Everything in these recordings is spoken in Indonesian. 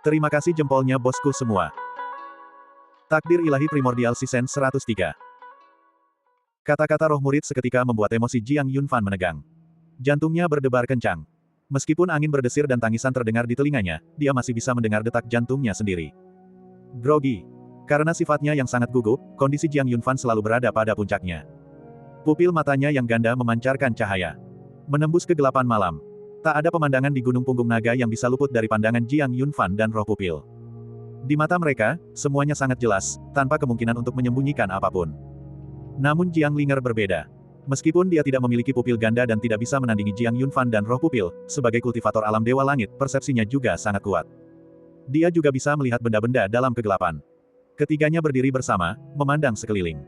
Terima kasih jempolnya bosku semua. Takdir Ilahi Primordial Season 103. Kata-kata roh murid seketika membuat emosi Jiang Yunfan menegang. Jantungnya berdebar kencang. Meskipun angin berdesir dan tangisan terdengar di telinganya, dia masih bisa mendengar detak jantungnya sendiri. Grogi. Karena sifatnya yang sangat gugup, kondisi Jiang Yunfan selalu berada pada puncaknya. Pupil matanya yang ganda memancarkan cahaya. Menembus kegelapan malam. Tak ada pemandangan di Gunung Punggung Naga yang bisa luput dari pandangan Jiang Yunfan dan roh pupil. Di mata mereka, semuanya sangat jelas, tanpa kemungkinan untuk menyembunyikan apapun. Namun Jiang Linger berbeda. Meskipun dia tidak memiliki pupil ganda dan tidak bisa menandingi Jiang Yunfan dan roh pupil, sebagai kultivator alam Dewa Langit, persepsinya juga sangat kuat. Dia juga bisa melihat benda-benda dalam kegelapan. Ketiganya berdiri bersama, memandang sekeliling.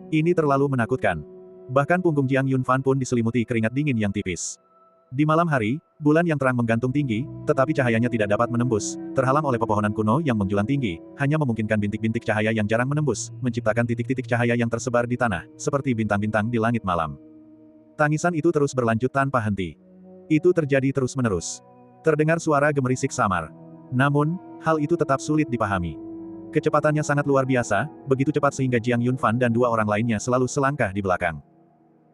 Ini terlalu menakutkan. Bahkan punggung Jiang Yunfan pun diselimuti keringat dingin yang tipis. Di malam hari, bulan yang terang menggantung tinggi, tetapi cahayanya tidak dapat menembus, terhalang oleh pepohonan kuno yang menjulang tinggi, hanya memungkinkan bintik-bintik cahaya yang jarang menembus, menciptakan titik-titik cahaya yang tersebar di tanah, seperti bintang-bintang di langit malam. Tangisan itu terus berlanjut tanpa henti. Itu terjadi terus-menerus. Terdengar suara gemerisik samar. Namun, hal itu tetap sulit dipahami. Kecepatannya sangat luar biasa, begitu cepat sehingga Jiang Yunfan dan dua orang lainnya selalu selangkah di belakang.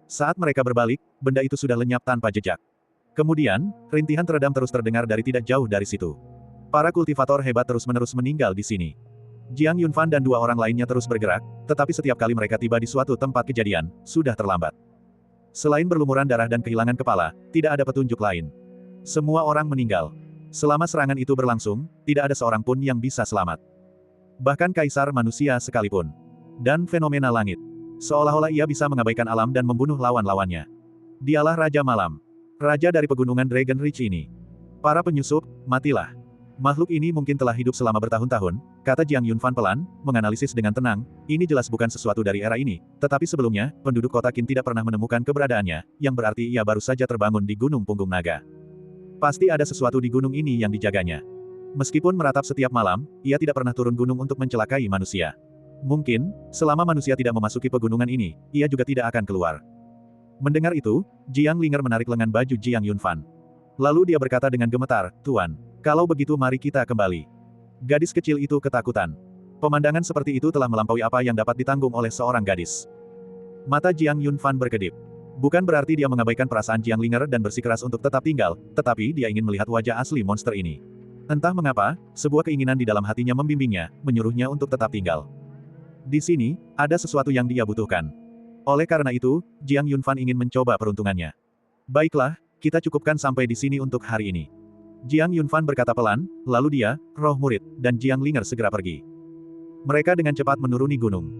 Saat mereka berbalik, benda itu sudah lenyap tanpa jejak. Kemudian, rintihan teredam terus terdengar dari tidak jauh dari situ. Para kultivator hebat terus-menerus meninggal di sini. Jiang Yunfan dan dua orang lainnya terus bergerak, tetapi setiap kali mereka tiba di suatu tempat kejadian, sudah terlambat. Selain berlumuran darah dan kehilangan kepala, tidak ada petunjuk lain. Semua orang meninggal. Selama serangan itu berlangsung, tidak ada seorang pun yang bisa selamat. Bahkan kaisar manusia sekalipun. Dan fenomena langit. Seolah-olah ia bisa mengabaikan alam dan membunuh lawan-lawannya. Dialah Raja Malam. Raja dari pegunungan Dragon Ridge ini. Para penyusup, matilah. Makhluk ini mungkin telah hidup selama bertahun-tahun, kata Jiang Yunfan pelan, menganalisis dengan tenang, ini jelas bukan sesuatu dari era ini, tetapi sebelumnya, penduduk kota Qin tidak pernah menemukan keberadaannya, yang berarti ia baru saja terbangun di Gunung Punggung Naga. Pasti ada sesuatu di gunung ini yang dijaganya. Meskipun meratap setiap malam, ia tidak pernah turun gunung untuk mencelakai manusia. Mungkin, selama manusia tidak memasuki pegunungan ini, ia juga tidak akan keluar. Mendengar itu, Jiang Linger menarik lengan baju Jiang Yunfan. Lalu dia berkata dengan gemetar, "Tuan, kalau begitu mari kita kembali." Gadis kecil itu ketakutan. Pemandangan seperti itu telah melampaui apa yang dapat ditanggung oleh seorang gadis. Mata Jiang Yunfan berkedip. Bukan berarti dia mengabaikan perasaan Jiang Linger dan bersikeras untuk tetap tinggal, tetapi dia ingin melihat wajah asli monster ini. Entah mengapa, sebuah keinginan di dalam hatinya membimbingnya, menyuruhnya untuk tetap tinggal. Di sini, ada sesuatu yang dia butuhkan. Oleh karena itu, Jiang Yunfan ingin mencoba peruntungannya. Baiklah, kita cukupkan sampai di sini untuk hari ini. Jiang Yunfan berkata pelan, lalu dia, roh murid, dan Jiang Linger segera pergi. Mereka dengan cepat menuruni gunung.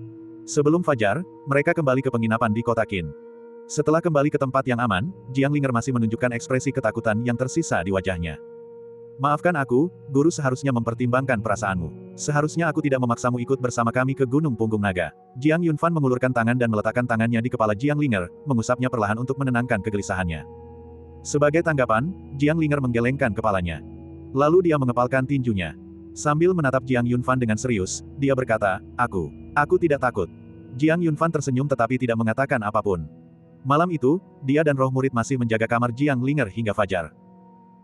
Sebelum fajar, mereka kembali ke penginapan di kota Qin. Setelah kembali ke tempat yang aman, Jiang Linger masih menunjukkan ekspresi ketakutan yang tersisa di wajahnya. Maafkan aku, guru seharusnya mempertimbangkan perasaanmu. Seharusnya aku tidak memaksamu ikut bersama kami ke Gunung Punggung Naga. Jiang Yunfan mengulurkan tangan dan meletakkan tangannya di kepala Jiang Linger, mengusapnya perlahan untuk menenangkan kegelisahannya. Sebagai tanggapan, Jiang Linger menggelengkan kepalanya. Lalu dia mengepalkan tinjunya. Sambil menatap Jiang Yunfan dengan serius, dia berkata, Aku tidak takut. Jiang Yunfan tersenyum tetapi tidak mengatakan apapun. Malam itu, dia dan roh murid masih menjaga kamar Jiang Linger hingga fajar.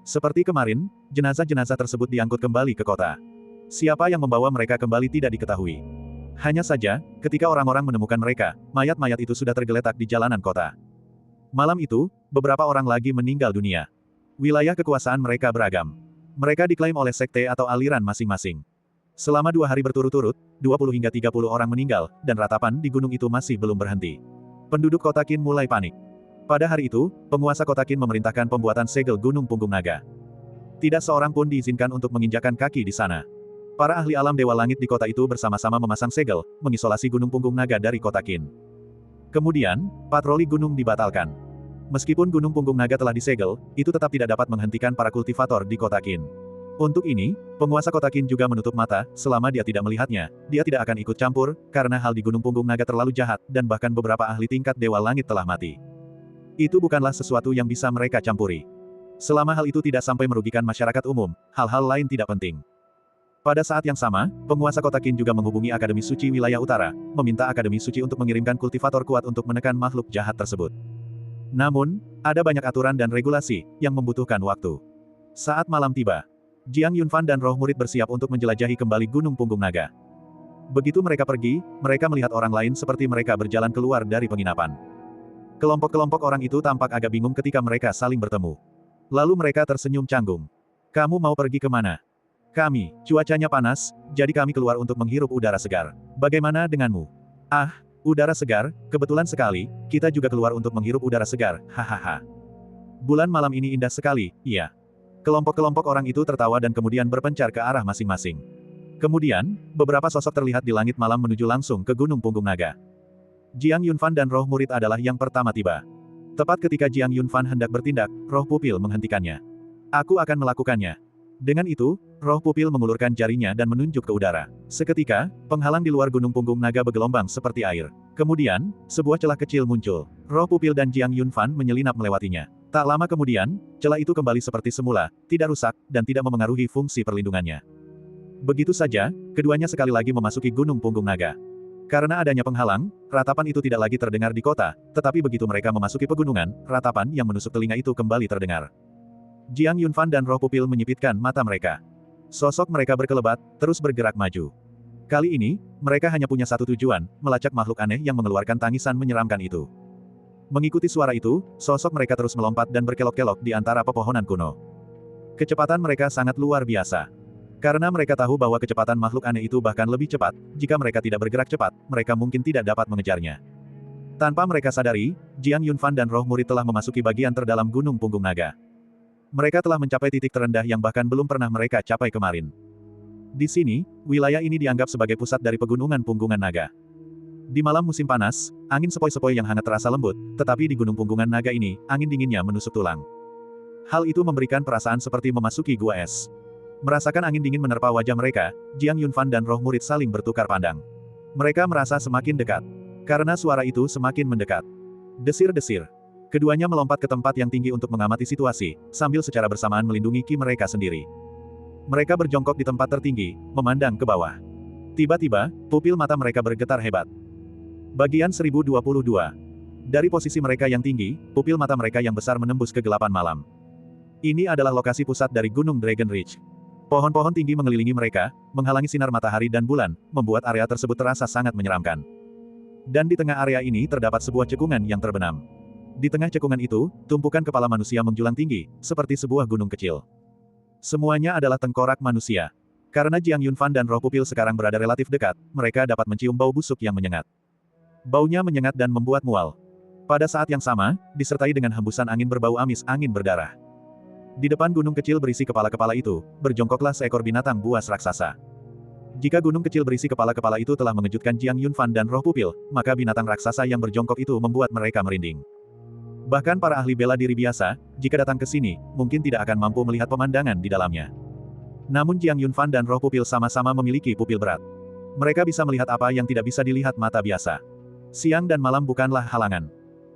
Seperti kemarin, jenazah-jenazah tersebut diangkut kembali ke kota. Siapa yang membawa mereka kembali tidak diketahui. Hanya saja, ketika orang-orang menemukan mereka, mayat-mayat itu sudah tergeletak di jalanan kota. Malam itu, beberapa orang lagi meninggal dunia. Wilayah kekuasaan mereka beragam. Mereka diklaim oleh sekte atau aliran masing-masing. Selama 2 hari berturut-turut, 20 hingga 30 orang meninggal, dan ratapan di gunung itu masih belum berhenti. Penduduk kota Qin mulai panik. Pada hari itu, penguasa kota Qin memerintahkan pembuatan segel Gunung Punggung Naga. Tidak seorang pun diizinkan untuk menginjakan kaki di sana. Para ahli alam Dewa Langit di kota itu bersama-sama memasang segel, mengisolasi Gunung Punggung Naga dari kota Qin. Kemudian, patroli gunung dibatalkan. Meskipun Gunung Punggung Naga telah disegel, itu tetap tidak dapat menghentikan para kultivator di kota Qin. Untuk ini, penguasa kota Qin juga menutup mata, selama dia tidak melihatnya, dia tidak akan ikut campur, karena hal di Gunung Punggung Naga terlalu jahat, dan bahkan beberapa ahli tingkat Dewa Langit telah mati. Itu bukanlah sesuatu yang bisa mereka campuri. Selama hal itu tidak sampai merugikan masyarakat umum, hal-hal lain tidak penting. Pada saat yang sama, penguasa kota Qin juga menghubungi Akademi Suci Wilayah Utara, meminta Akademi Suci untuk mengirimkan kultivator kuat untuk menekan makhluk jahat tersebut. Namun, ada banyak aturan dan regulasi, yang membutuhkan waktu. Saat malam tiba, Jiang Yunfan dan roh murid bersiap untuk menjelajahi kembali Gunung Punggung Naga. Begitu mereka pergi, mereka melihat orang lain seperti mereka berjalan keluar dari penginapan. Kelompok-kelompok orang itu tampak agak bingung ketika mereka saling bertemu. Lalu mereka tersenyum canggung. Kamu mau pergi kemana? Kami, cuacanya panas, jadi kami keluar untuk menghirup udara segar. Bagaimana denganmu? Ah, udara segar, kebetulan sekali, kita juga keluar untuk menghirup udara segar, hahaha. Bulan malam ini indah sekali, iya. Kelompok-kelompok orang itu tertawa dan kemudian berpencar ke arah masing-masing. Kemudian, beberapa sosok terlihat di langit malam menuju langsung ke Gunung Punggung Naga. Jiang Yunfan dan roh murid adalah yang pertama tiba. Tepat ketika Jiang Yunfan hendak bertindak, roh pupil menghentikannya. Aku akan melakukannya. Dengan itu, roh pupil mengulurkan jarinya dan menunjuk ke udara. Seketika, penghalang di luar Gunung Punggung Naga bergelombang seperti air. Kemudian, sebuah celah kecil muncul. Roh pupil dan Jiang Yunfan menyelinap melewatinya. Tak lama kemudian, celah itu kembali seperti semula, tidak rusak, dan tidak memengaruhi fungsi perlindungannya. Begitu saja, keduanya sekali lagi memasuki Gunung Punggung Naga. Karena adanya penghalang, ratapan itu tidak lagi terdengar di kota, tetapi begitu mereka memasuki pegunungan, ratapan yang menusuk telinga itu kembali terdengar. Jiang Yunfan dan roh pupil menyipitkan mata mereka. Sosok mereka berkelebat, terus bergerak maju. Kali ini, mereka hanya punya satu tujuan, melacak makhluk aneh yang mengeluarkan tangisan menyeramkan itu. Mengikuti suara itu, sosok mereka terus melompat dan berkelok-kelok di antara pepohonan kuno. Kecepatan mereka sangat luar biasa. Karena mereka tahu bahwa kecepatan makhluk aneh itu bahkan lebih cepat, jika mereka tidak bergerak cepat, mereka mungkin tidak dapat mengejarnya. Tanpa mereka sadari, Jiang Yunfan dan roh murid telah memasuki bagian terdalam Gunung Punggung Naga. Mereka telah mencapai titik terendah yang bahkan belum pernah mereka capai kemarin. Di sini, wilayah ini dianggap sebagai pusat dari pegunungan Punggungan Naga. Di malam musim panas, angin sepoi-sepoi yang hangat terasa lembut, tetapi di Gunung Punggungan Naga ini, angin dinginnya menusuk tulang. Hal itu memberikan perasaan seperti memasuki gua es. Merasakan angin dingin menerpa wajah mereka, Jiang Yunfan dan roh murid saling bertukar pandang. Mereka merasa semakin dekat. Karena suara itu semakin mendekat. Desir-desir. Keduanya melompat ke tempat yang tinggi untuk mengamati situasi, sambil secara bersamaan melindungi ki mereka sendiri. Mereka berjongkok di tempat tertinggi, memandang ke bawah. Tiba-tiba, pupil mata mereka bergetar hebat. Bagian 1022. Dari posisi mereka yang tinggi, pupil mata mereka yang besar menembus kegelapan malam. Ini adalah lokasi pusat dari Gunung Dragon Ridge. Pohon-pohon tinggi mengelilingi mereka, menghalangi sinar matahari dan bulan, membuat area tersebut terasa sangat menyeramkan. Dan di tengah area ini terdapat sebuah cekungan yang terbenam. Di tengah cekungan itu, tumpukan kepala manusia menjulang tinggi, seperti sebuah gunung kecil. Semuanya adalah tengkorak manusia. Karena Jiang Yunfan dan roh pupil sekarang berada relatif dekat, mereka dapat mencium bau busuk yang menyengat. Baunya menyengat dan membuat mual. Pada saat yang sama, disertai dengan hembusan angin berbau amis, angin berdarah. Di depan gunung kecil berisi kepala-kepala itu, berjongkoklah seekor binatang buas raksasa. Jika gunung kecil berisi kepala-kepala itu telah mengejutkan Jiang Yunfan dan roh pupil, maka binatang raksasa yang berjongkok itu membuat mereka merinding. Bahkan para ahli bela diri biasa, jika datang ke sini, mungkin tidak akan mampu melihat pemandangan di dalamnya. Namun Jiang Yunfan dan roh pupil sama-sama memiliki pupil berat. Mereka bisa melihat apa yang tidak bisa dilihat mata biasa. Siang dan malam bukanlah halangan.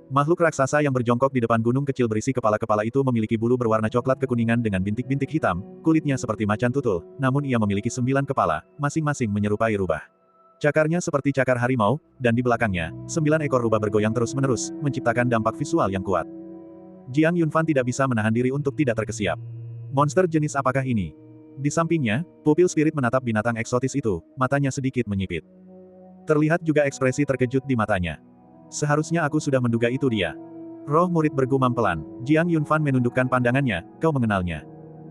Makhluk raksasa yang berjongkok di depan gunung kecil berisi kepala-kepala itu memiliki bulu berwarna coklat kekuningan dengan bintik-bintik hitam, kulitnya seperti macan tutul, namun ia memiliki 9 kepala, masing-masing menyerupai rubah. Cakarnya seperti cakar harimau, dan di belakangnya, 9 ekor rubah bergoyang terus-menerus, menciptakan dampak visual yang kuat. Jiang Yunfan tidak bisa menahan diri untuk tidak terkesiap. Monster jenis apakah ini? Di sampingnya, pupil spirit menatap binatang eksotis itu, matanya sedikit menyipit. Terlihat juga ekspresi terkejut di matanya. Seharusnya aku sudah menduga itu dia. Roh murid bergumam pelan. Jiang Yunfan menundukkan pandangannya, kau mengenalnya.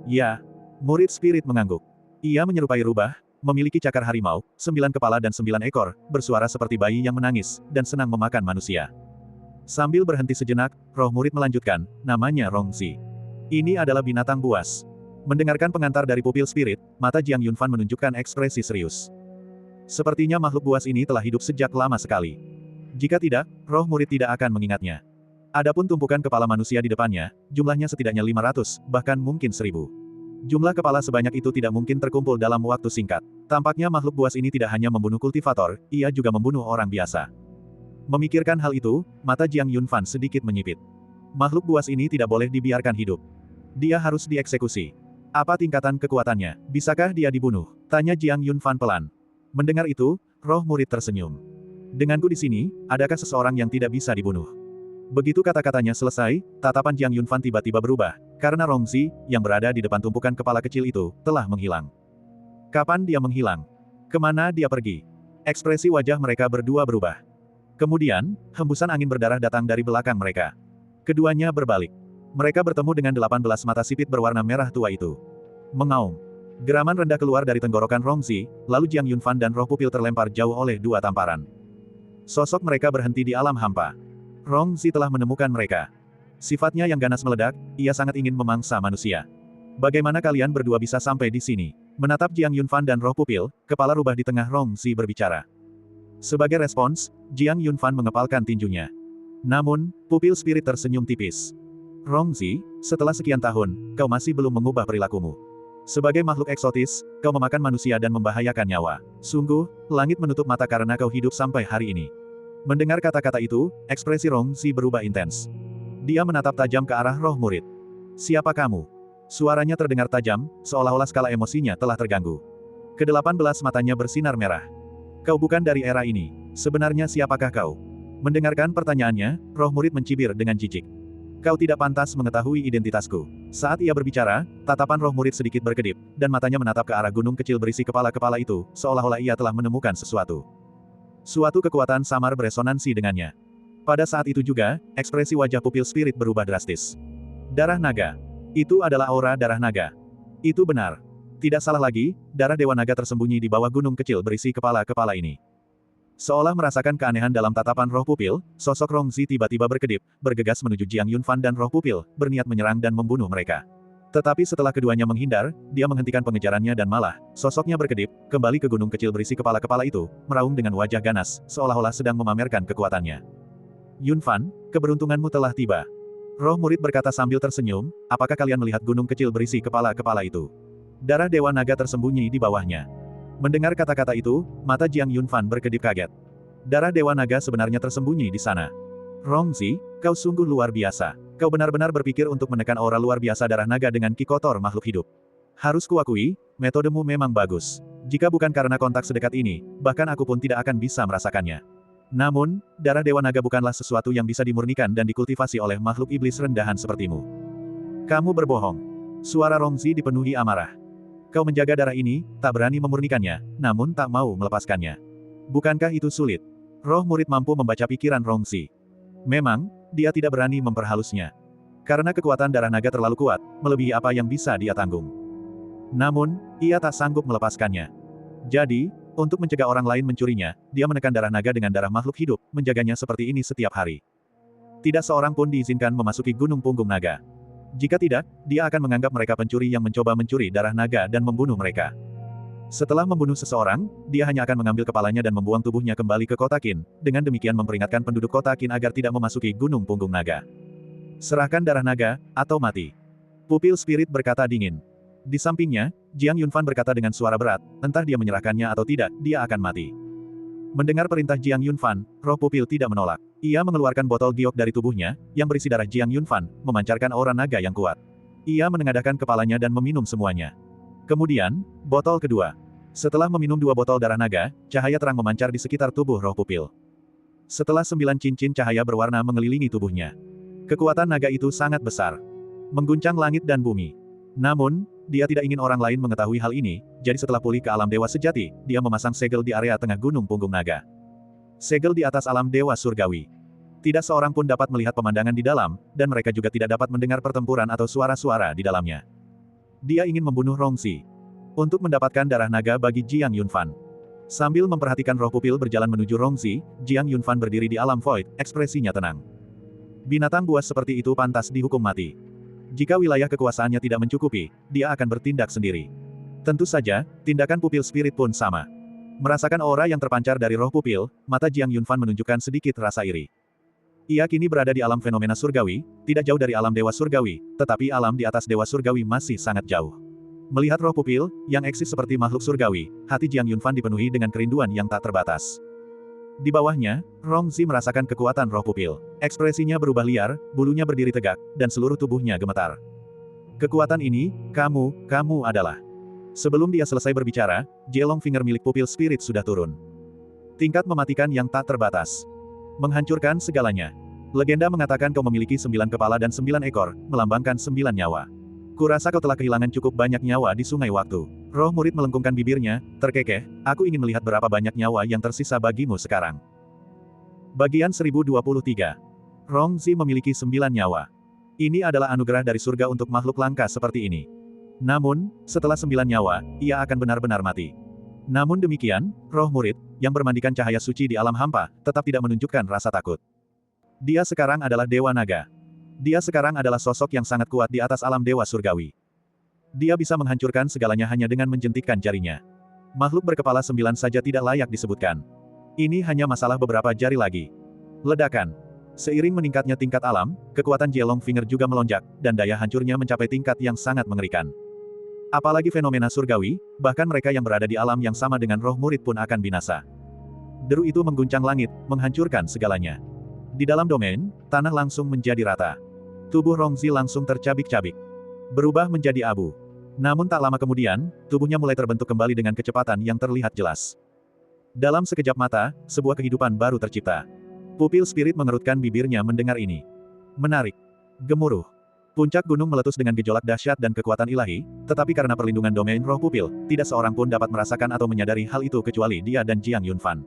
Ya. Murid spirit mengangguk. Ia menyerupai rubah, memiliki cakar harimau, 9 kepala dan 9 ekor, bersuara seperti bayi yang menangis, dan senang memakan manusia. Sambil berhenti sejenak, roh murid melanjutkan, namanya Rongzi. Ini adalah binatang buas. Mendengarkan pengantar dari pupil spirit, mata Jiang Yunfan menunjukkan ekspresi serius. Sepertinya makhluk buas ini telah hidup sejak lama sekali. Jika tidak, roh murid tidak akan mengingatnya. Adapun tumpukan kepala manusia di depannya, jumlahnya setidaknya 500, bahkan mungkin 1000. Jumlah kepala sebanyak itu tidak mungkin terkumpul dalam waktu singkat. Tampaknya makhluk buas ini tidak hanya membunuh kultivator, ia juga membunuh orang biasa. Memikirkan hal itu, mata Jiang Yunfan sedikit menyipit. Makhluk buas ini tidak boleh dibiarkan hidup. Dia harus dieksekusi. Apa tingkatan kekuatannya? Bisakah dia dibunuh? Tanya Jiang Yunfan pelan. Mendengar itu, roh murid tersenyum. Denganku di sini, adakah seseorang yang tidak bisa dibunuh? Begitu kata-katanya selesai, tatapan Jiang Yunfan tiba-tiba berubah, Karena Rongzi, yang berada di depan tumpukan kepala kecil itu, telah menghilang. Kapan dia menghilang? Kemana dia pergi? Ekspresi wajah mereka berdua berubah. Kemudian, hembusan angin berdarah datang dari belakang mereka. Keduanya berbalik. Mereka bertemu dengan 18 mata sipit berwarna merah tua itu. Mengaum. Geraman rendah keluar dari tenggorokan Rongzi, lalu Jiang Yunfan dan roh pupil terlempar jauh oleh dua tamparan. Sosok mereka berhenti di alam hampa. Rongzi telah menemukan mereka. Sifatnya yang ganas meledak, ia sangat ingin memangsa manusia. Bagaimana kalian berdua bisa sampai di sini? Menatap Jiang Yunfan dan roh pupil, kepala rubah di tengah Rongzi berbicara. Sebagai respons, Jiang Yunfan mengepalkan tinjunya. Namun, pupil spirit tersenyum tipis. Rongzi, setelah sekian tahun, kau masih belum mengubah perilakumu. Sebagai makhluk eksotis, kau memakan manusia dan membahayakan nyawa. Sungguh, langit menutup mata karena kau hidup sampai hari ini. Mendengar kata-kata itu, ekspresi Rongzi berubah intens. Dia menatap tajam ke arah roh murid. Siapa kamu? Suaranya terdengar tajam, seolah-olah skala emosinya telah terganggu. Ke-18 matanya bersinar merah. Kau bukan dari era ini. Sebenarnya siapakah kau? Mendengarkan pertanyaannya, roh murid mencibir dengan jijik. Kau tidak pantas mengetahui identitasku. Saat ia berbicara, tatapan roh murid sedikit berkedip, dan matanya menatap ke arah gunung kecil berisi kepala-kepala itu, seolah-olah ia telah menemukan sesuatu. Suatu kekuatan samar beresonansi dengannya. Pada saat itu juga, ekspresi wajah pupil spirit berubah drastis. Darah naga. Itu adalah aura darah naga. Itu benar. Tidak salah lagi, darah dewa naga tersembunyi di bawah gunung kecil berisi kepala-kepala ini. Seolah merasakan keanehan dalam tatapan roh pupil, sosok Rongzi tiba-tiba berkedip, bergegas menuju Jiang Yunfan dan roh pupil, berniat menyerang dan membunuh mereka. Tetapi setelah keduanya menghindar, dia menghentikan pengejarannya dan malah, sosoknya berkedip, kembali ke gunung kecil berisi kepala-kepala itu, meraung dengan wajah ganas, seolah-olah sedang memamerkan kekuatannya. Yunfan, keberuntunganmu telah tiba. Roh murid berkata sambil tersenyum, apakah kalian melihat gunung kecil berisi kepala-kepala itu? Darah dewa naga tersembunyi di bawahnya. Mendengar kata-kata itu, mata Jiang Yunfan berkedip kaget. Darah dewa naga sebenarnya tersembunyi di sana. Rongzi, kau sungguh luar biasa. Kau benar-benar berpikir untuk menekan aura luar biasa darah naga dengan ki kotor makhluk hidup. Harus kuakui, metodemu memang bagus. Jika bukan karena kontak sedekat ini, bahkan aku pun tidak akan bisa merasakannya. Namun, darah dewa naga bukanlah sesuatu yang bisa dimurnikan dan dikultivasi oleh makhluk iblis rendahan sepertimu. Kamu berbohong. Suara Rongzi dipenuhi amarah. Kau menjaga darah ini, tak berani memurnikannya, namun tak mau melepaskannya. Bukankah itu sulit? Roh murid mampu membaca pikiran Rongzi. Memang, dia tidak berani memperhalusnya. Karena kekuatan darah naga terlalu kuat, melebihi apa yang bisa dia tanggung. Namun, ia tak sanggup melepaskannya. Jadi, untuk mencegah orang lain mencurinya, dia menekan darah naga dengan darah makhluk hidup, menjaganya seperti ini setiap hari. Tidak seorang pun diizinkan memasuki gunung punggung naga. Jika tidak, dia akan menganggap mereka pencuri yang mencoba mencuri darah naga dan membunuh mereka. Setelah membunuh seseorang, dia hanya akan mengambil kepalanya dan membuang tubuhnya kembali ke kota Qin, dengan demikian memperingatkan penduduk kota Qin agar tidak memasuki gunung punggung naga. Serahkan darah naga, atau mati. Pupil spirit berkata dingin. Di sampingnya, Jiang Yunfan berkata dengan suara berat, entah dia menyerahkannya atau tidak, dia akan mati. Mendengar perintah Jiang Yunfan, roh pupil tidak menolak. Ia mengeluarkan botol giok dari tubuhnya, yang berisi darah Jiang Yunfan, memancarkan aura naga yang kuat. Ia menengadahkan kepalanya dan meminum semuanya. Kemudian, botol kedua. Setelah meminum 2 botol darah naga, cahaya terang memancar di sekitar tubuh roh pupil. Setelah 9 cincin cahaya berwarna mengelilingi tubuhnya. Kekuatan naga itu sangat besar. Mengguncang langit dan bumi. Namun, dia tidak ingin orang lain mengetahui hal ini, jadi setelah pulih ke alam dewa sejati, dia memasang segel di area tengah gunung punggung naga. Segel di atas alam dewa surgawi. Tidak seorang pun dapat melihat pemandangan di dalam, dan mereka juga tidak dapat mendengar pertempuran atau suara-suara di dalamnya. Dia ingin membunuh Rongzi. Untuk mendapatkan darah naga bagi Jiang Yunfan. Sambil memperhatikan roh pupil berjalan menuju Rongzi, Jiang Yunfan berdiri di alam void, ekspresinya tenang. Binatang buas seperti itu pantas dihukum mati. Jika wilayah kekuasaannya tidak mencukupi, dia akan bertindak sendiri. Tentu saja, tindakan pupil spirit pun sama. Merasakan aura yang terpancar dari roh pupil, mata Jiang Yunfan menunjukkan sedikit rasa iri. Ia kini berada di alam fenomena surgawi, tidak jauh dari alam dewa surgawi, tetapi alam di atas dewa surgawi masih sangat jauh. Melihat roh pupil, yang eksis seperti makhluk surgawi, hati Jiang Yunfan dipenuhi dengan kerinduan yang tak terbatas. Di bawahnya, Rongzi merasakan kekuatan roh pupil. Ekspresinya berubah liar, bulunya berdiri tegak, dan seluruh tubuhnya gemetar. Kekuatan ini, kamu adalah. Sebelum dia selesai berbicara, Jelong Finger milik pupil spirit sudah turun. Tingkat mematikan yang tak terbatas. Menghancurkan segalanya. Legenda mengatakan kau memiliki 9 kepala dan 9 ekor, melambangkan 9 nyawa. Kurasa kau telah kehilangan cukup banyak nyawa di sungai waktu. Roh murid melengkungkan bibirnya, terkekeh, aku ingin melihat berapa banyak nyawa yang tersisa bagimu sekarang. Bagian 1023. Rongzi memiliki 9 nyawa. Ini adalah anugerah dari surga untuk makhluk langka seperti ini. Namun, setelah 9 nyawa, ia akan benar-benar mati. Namun demikian, roh murid, yang bermandikan cahaya suci di alam hampa, tetap tidak menunjukkan rasa takut. Dia sekarang adalah Dewa Naga. Dia sekarang adalah sosok yang sangat kuat di atas alam dewa surgawi. Dia bisa menghancurkan segalanya hanya dengan menjentikkan jarinya. Makhluk berkepala 9 saja tidak layak disebutkan. Ini hanya masalah beberapa jari lagi. Ledakan. Seiring meningkatnya tingkat alam, kekuatan Jelong Finger juga melonjak, dan daya hancurnya mencapai tingkat yang sangat mengerikan. Apalagi fenomena surgawi, bahkan mereka yang berada di alam yang sama dengan roh murid pun akan binasa. Deru itu mengguncang langit, menghancurkan segalanya. Di dalam domain, tanah langsung menjadi rata. Tubuh Rongzi langsung tercabik-cabik. Berubah menjadi abu. Namun tak lama kemudian, tubuhnya mulai terbentuk kembali dengan kecepatan yang terlihat jelas. Dalam sekejap mata, sebuah kehidupan baru tercipta. Pupil spirit mengerutkan bibirnya mendengar ini. Menarik. Gemuruh. Puncak gunung meletus dengan gejolak dahsyat dan kekuatan ilahi, tetapi karena perlindungan domain roh pupil, tidak seorang pun dapat merasakan atau menyadari hal itu kecuali dia dan Jiang Yunfan.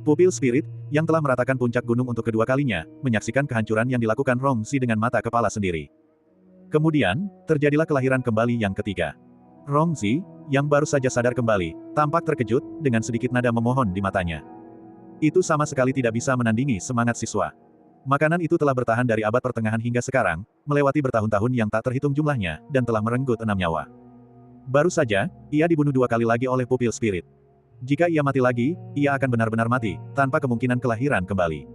Pupil spirit, yang telah meratakan puncak gunung untuk kedua kalinya, menyaksikan kehancuran yang dilakukan Rongzi dengan mata kepala sendiri. Kemudian, terjadilah kelahiran kembali yang ketiga. Rongzi, yang baru saja sadar kembali, tampak terkejut, dengan sedikit nada memohon di matanya. Itu sama sekali tidak bisa menandingi semangat siswa. Makanan itu telah bertahan dari abad pertengahan hingga sekarang, melewati bertahun-tahun yang tak terhitung jumlahnya, dan telah merenggut 6 nyawa. Baru saja, ia dibunuh 2 kali lagi oleh pupil spirit. Jika ia mati lagi, ia akan benar-benar mati, tanpa kemungkinan kelahiran kembali.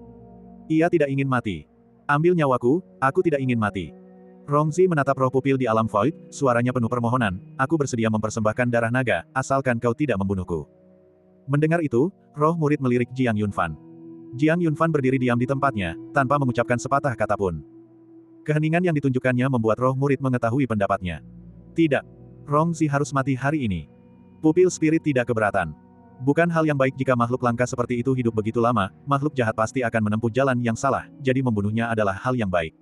Ia tidak ingin mati. Ambil nyawaku, aku tidak ingin mati. Rongzi menatap roh pupil di alam void, suaranya penuh permohonan, aku bersedia mempersembahkan darah naga, asalkan kau tidak membunuhku. Mendengar itu, roh murid melirik Jiang Yunfan. Jiang Yunfan berdiri diam di tempatnya, tanpa mengucapkan sepatah kata pun. Keheningan yang ditunjukkannya membuat roh murid mengetahui pendapatnya. Tidak. Rongzi harus mati hari ini. Pupil spirit tidak keberatan. Bukan hal yang baik jika makhluk langka seperti itu hidup begitu lama, makhluk jahat pasti akan menempuh jalan yang salah, jadi membunuhnya adalah hal yang baik.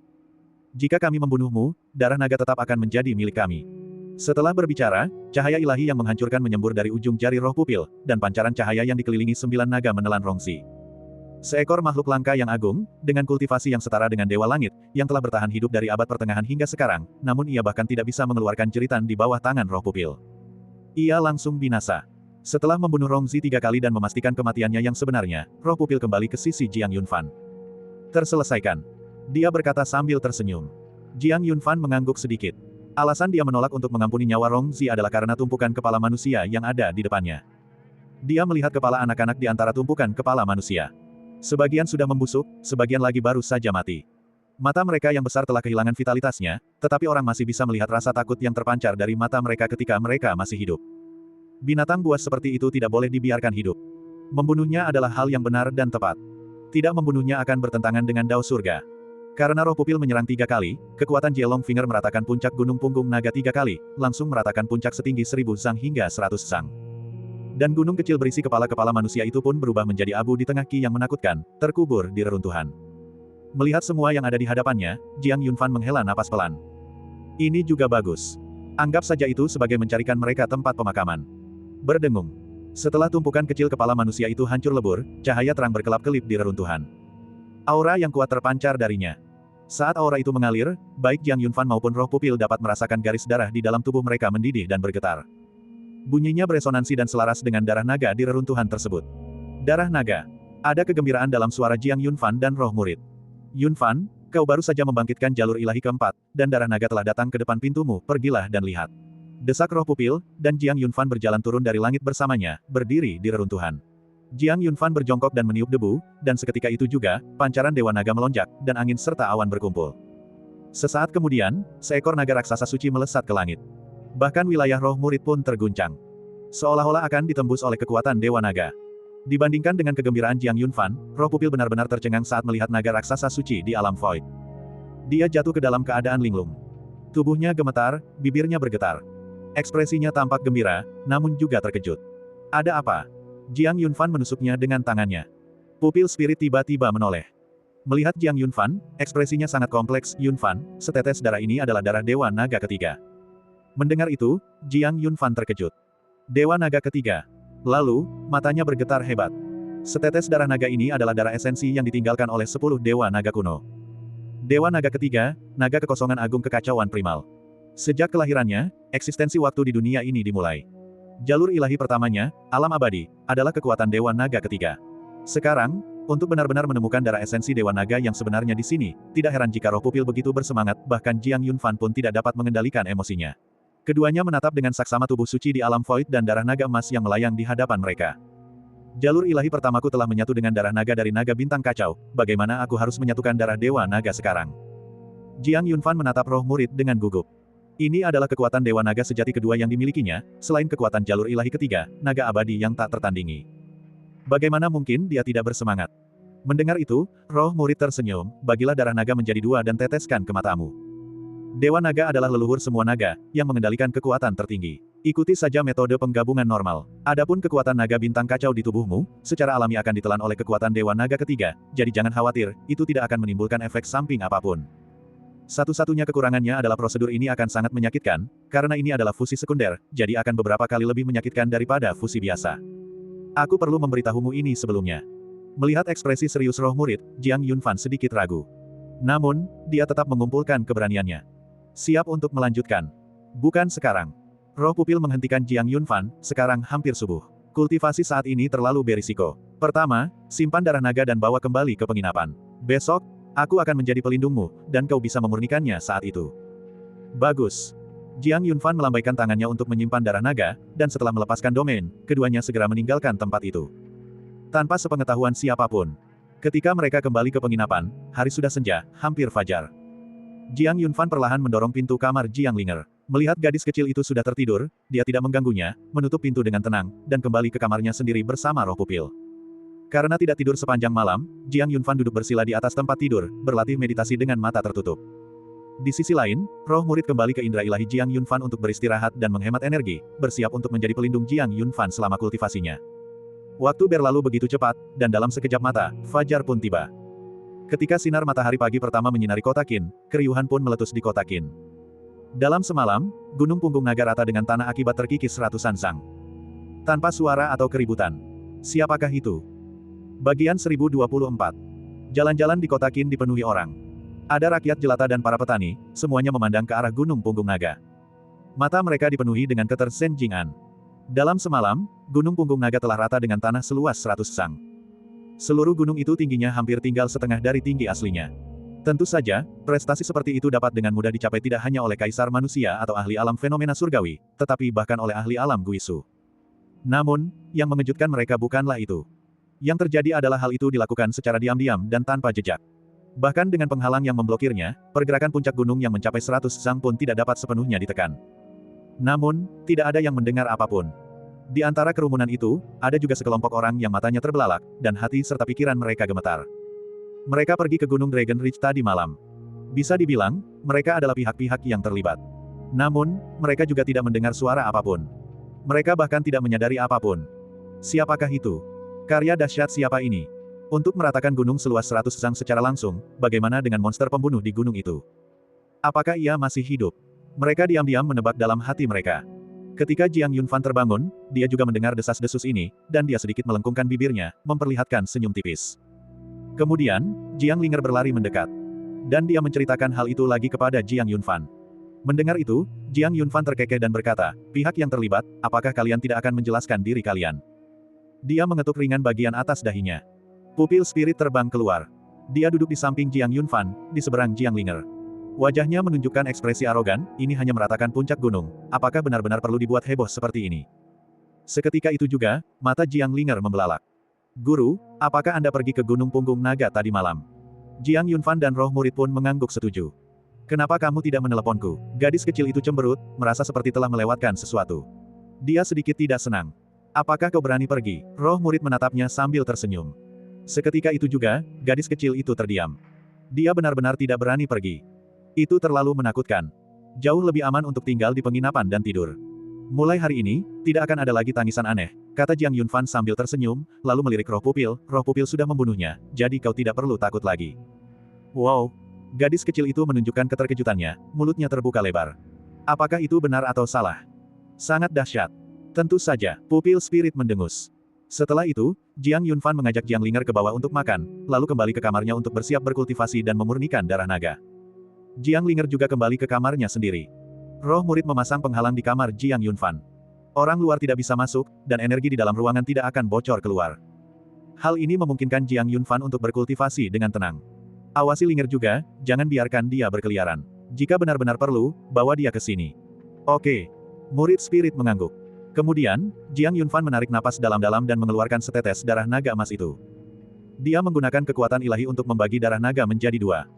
Jika kami membunuhmu, darah naga tetap akan menjadi milik kami. Setelah berbicara, cahaya ilahi yang menghancurkan menyembur dari ujung jari roh pupil, dan pancaran cahaya yang dikelilingi 9 naga menelan Rongzi. Seekor makhluk langka yang agung, dengan kultivasi yang setara dengan Dewa Langit, yang telah bertahan hidup dari abad pertengahan hingga sekarang, namun ia bahkan tidak bisa mengeluarkan jeritan di bawah tangan roh pupil. Ia langsung binasa. Setelah membunuh Rongzi 3 kali dan memastikan kematiannya yang sebenarnya, roh pupil kembali ke sisi Jiang Yunfan. Terselesaikan. Dia berkata sambil tersenyum. Jiang Yunfan mengangguk sedikit. Alasan dia menolak untuk mengampuni nyawa Rongzi adalah karena tumpukan kepala manusia yang ada di depannya. Dia melihat kepala anak-anak di antara tumpukan kepala manusia. Sebagian sudah membusuk, sebagian lagi baru saja mati. Mata mereka yang besar telah kehilangan vitalitasnya, tetapi orang masih bisa melihat rasa takut yang terpancar dari mata mereka ketika mereka masih hidup. Binatang buas seperti itu tidak boleh dibiarkan hidup. Membunuhnya adalah hal yang benar dan tepat. Tidak membunuhnya akan bertentangan dengan dao surga. Karena roh pupil menyerang 3 kali, kekuatan Jelong Finger meratakan puncak gunung punggung naga 3 kali, langsung meratakan puncak setinggi 1000 zang hingga 100 zang. Dan gunung kecil berisi kepala-kepala manusia itu pun berubah menjadi abu di tengah ki yang menakutkan, terkubur di reruntuhan. Melihat semua yang ada di hadapannya, Jiang Yunfan menghela napas pelan. Ini juga bagus. Anggap saja itu sebagai mencarikan mereka tempat pemakaman. Berdengung. Setelah tumpukan kecil kepala manusia itu hancur lebur, cahaya terang berkelap-kelip di reruntuhan. Aura yang kuat terpancar darinya. Saat aura itu mengalir, baik Jiang Yunfan maupun roh pupil dapat merasakan garis darah di dalam tubuh mereka mendidih dan bergetar. Bunyinya beresonansi dan selaras dengan darah naga di reruntuhan tersebut. Darah naga. Ada kegembiraan dalam suara Jiang Yunfan dan roh murid. Yunfan, kau baru saja membangkitkan jalur ilahi keempat, dan darah naga telah datang ke depan pintumu, pergilah dan lihat. Desak roh pupil, dan Jiang Yunfan berjalan turun dari langit bersamanya, berdiri di reruntuhan. Jiang Yunfan berjongkok dan meniup debu, dan seketika itu juga, pancaran Dewa Naga melonjak, dan angin serta awan berkumpul. Sesaat kemudian, seekor naga raksasa suci melesat ke langit. Bahkan wilayah roh murid pun terguncang. Seolah-olah akan ditembus oleh kekuatan Dewa Naga. Dibandingkan dengan kegembiraan Jiang Yunfan, roh pupil benar-benar tercengang saat melihat naga raksasa suci di alam void. Dia jatuh ke dalam keadaan linglung. Tubuhnya gemetar, bibirnya bergetar. Ekspresinya tampak gembira, namun juga terkejut. Ada apa? Jiang Yunfan menusuknya dengan tangannya. Pupil spirit tiba-tiba menoleh. Melihat Jiang Yunfan, ekspresinya sangat kompleks. Yunfan, setetes darah ini adalah darah Dewa Naga ketiga. Mendengar itu, Jiang Yunfan terkejut. Dewa Naga ketiga. Lalu, matanya bergetar hebat. Setetes darah naga ini adalah darah esensi yang ditinggalkan oleh 10 Dewa Naga kuno. Dewa Naga ketiga, naga kekosongan agung kekacauan primal. Sejak kelahirannya, eksistensi waktu di dunia ini dimulai. Jalur ilahi pertamanya, alam abadi, adalah kekuatan Dewa Naga ketiga. Sekarang, untuk benar-benar menemukan darah esensi Dewa Naga yang sebenarnya di sini, tidak heran jika roh pupil begitu bersemangat, bahkan Jiang Yunfan pun tidak dapat mengendalikan emosinya. Keduanya menatap dengan saksama tubuh suci di alam void dan darah naga emas yang melayang di hadapan mereka. Jalur ilahi pertamaku telah menyatu dengan darah naga dari naga bintang kacau, bagaimana aku harus menyatukan darah Dewa Naga sekarang? Jiang Yunfan menatap roh murid dengan gugup. Ini adalah kekuatan Dewa Naga sejati kedua yang dimilikinya, selain kekuatan jalur ilahi ketiga, naga abadi yang tak tertandingi. Bagaimana mungkin dia tidak bersemangat? Mendengar itu, roh murid tersenyum, bagilah darah naga menjadi dua dan teteskan ke matamu. Dewa Naga adalah leluhur semua naga, yang mengendalikan kekuatan tertinggi. Ikuti saja metode penggabungan normal. Adapun kekuatan naga bintang kacau di tubuhmu, secara alami akan ditelan oleh kekuatan Dewa Naga ketiga, jadi jangan khawatir, itu tidak akan menimbulkan efek samping apapun. Satu-satunya kekurangannya adalah prosedur ini akan sangat menyakitkan, karena ini adalah fusi sekunder, jadi akan beberapa kali lebih menyakitkan daripada fusi biasa. Aku perlu memberitahumu ini sebelumnya. Melihat ekspresi serius roh murid, Jiang Yunfan sedikit ragu. Namun, dia tetap mengumpulkan keberaniannya. Siap untuk melanjutkan. Bukan sekarang. Roh pupil menghentikan Jiang Yunfan, sekarang hampir subuh. Kultivasi saat ini terlalu berisiko. Pertama, simpan darah naga dan bawa kembali ke penginapan. Besok, aku akan menjadi pelindungmu, dan kau bisa memurnikannya saat itu. Bagus. Jiang Yunfan melambaikan tangannya untuk menyimpan darah naga, dan setelah melepaskan domain, keduanya segera meninggalkan tempat itu. Tanpa sepengetahuan siapapun. Ketika mereka kembali ke penginapan, hari sudah senja, hampir fajar. Jiang Yunfan perlahan mendorong pintu kamar Jiang Linger. Melihat gadis kecil itu sudah tertidur, dia tidak mengganggunya, menutup pintu dengan tenang, dan kembali ke kamarnya sendiri bersama roh pupil. Karena tidak tidur sepanjang malam, Jiang Yunfan duduk bersila di atas tempat tidur, berlatih meditasi dengan mata tertutup. Di sisi lain, roh murid kembali ke indera ilahi Jiang Yunfan untuk beristirahat dan menghemat energi, bersiap untuk menjadi pelindung Jiang Yunfan selama kultivasinya. Waktu berlalu begitu cepat, dan dalam sekejap mata, fajar pun tiba. Ketika sinar matahari pagi pertama menyinari kota Qin, keriuhan pun meletus di kota Qin. Dalam semalam, gunung punggung naga rata dengan tanah akibat terkikis ratusan sang. Tanpa suara atau keributan. Siapakah itu? Bagian 1024. Jalan-jalan di kota Qin dipenuhi orang. Ada rakyat jelata dan para petani, semuanya memandang ke arah gunung punggung naga. Mata mereka dipenuhi dengan keter Sen Jing'an. Dalam semalam, gunung punggung naga telah rata dengan tanah seluas 100 sang. Seluruh gunung itu tingginya hampir tinggal setengah dari tinggi aslinya. Tentu saja, prestasi seperti itu dapat dengan mudah dicapai tidak hanya oleh kaisar manusia atau ahli alam fenomena surgawi, tetapi bahkan oleh ahli alam Guisu. Namun, yang mengejutkan mereka bukanlah itu. Yang terjadi adalah hal itu dilakukan secara diam-diam dan tanpa jejak. Bahkan dengan penghalang yang memblokirnya, pergerakan puncak gunung yang mencapai 100 sang pun tidak dapat sepenuhnya ditekan. Namun, tidak ada yang mendengar apapun. Di antara kerumunan itu, ada juga sekelompok orang yang matanya terbelalak, dan hati serta pikiran mereka gemetar. Mereka pergi ke Gunung Dragon Ridge tadi malam. Bisa dibilang, mereka adalah pihak-pihak yang terlibat. Namun, mereka juga tidak mendengar suara apapun. Mereka bahkan tidak menyadari apapun. Siapakah itu? Karya dahsyat siapa ini? Untuk meratakan gunung seluas 100 sang secara langsung, bagaimana dengan monster pembunuh di gunung itu? Apakah ia masih hidup? Mereka diam-diam menebak dalam hati mereka. Ketika Jiang Yunfan terbangun, dia juga mendengar desas-desus ini, dan dia sedikit melengkungkan bibirnya, memperlihatkan senyum tipis. Kemudian, Jiang Linger berlari mendekat. Dan dia menceritakan hal itu lagi kepada Jiang Yunfan. Mendengar itu, Jiang Yunfan terkekeh dan berkata, pihak yang terlibat, apakah kalian tidak akan menjelaskan diri kalian? Dia mengetuk ringan bagian atas dahinya. Pupil spirit terbang keluar. Dia duduk di samping Jiang Yunfan, di seberang Jiang Linger. Wajahnya menunjukkan ekspresi arogan, ini hanya meratakan puncak gunung, apakah benar-benar perlu dibuat heboh seperti ini? Seketika itu juga, mata Jiang Linger membelalak. Guru, apakah Anda pergi ke Gunung Punggung Naga tadi malam? Jiang Yunfan dan roh murid pun mengangguk setuju. Kenapa kamu tidak meneleponku? Gadis kecil itu cemberut, merasa seperti telah melewatkan sesuatu. Dia sedikit tidak senang. Apakah kau berani pergi? Roh murid menatapnya sambil tersenyum. Seketika itu juga, gadis kecil itu terdiam. Dia benar-benar tidak berani pergi. Itu terlalu menakutkan. Jauh lebih aman untuk tinggal di penginapan dan tidur. Mulai hari ini, tidak akan ada lagi tangisan aneh, kata Jiang Yunfan sambil tersenyum, lalu melirik roh pupil sudah membunuhnya, jadi kau tidak perlu takut lagi. Wow! Gadis kecil itu menunjukkan keterkejutannya, mulutnya terbuka lebar. Apakah itu benar atau salah? Sangat dahsyat. Tentu saja, pupil spirit mendengus. Setelah itu, Jiang Yunfan mengajak Jiang Linger ke bawah untuk makan, lalu kembali ke kamarnya untuk bersiap berkultivasi dan memurnikan darah naga. Jiang Linger juga kembali ke kamarnya sendiri. Roh murid memasang penghalang di kamar Jiang Yunfan. Orang luar tidak bisa masuk, dan energi di dalam ruangan tidak akan bocor keluar. Hal ini memungkinkan Jiang Yunfan untuk berkultivasi dengan tenang. Awasi Linger juga, jangan biarkan dia berkeliaran. Jika benar-benar perlu, bawa dia ke sini. Oke. Murid spirit mengangguk. Kemudian, Jiang Yunfan menarik napas dalam-dalam dan mengeluarkan setetes darah naga emas itu. Dia menggunakan kekuatan ilahi untuk membagi darah naga menjadi dua.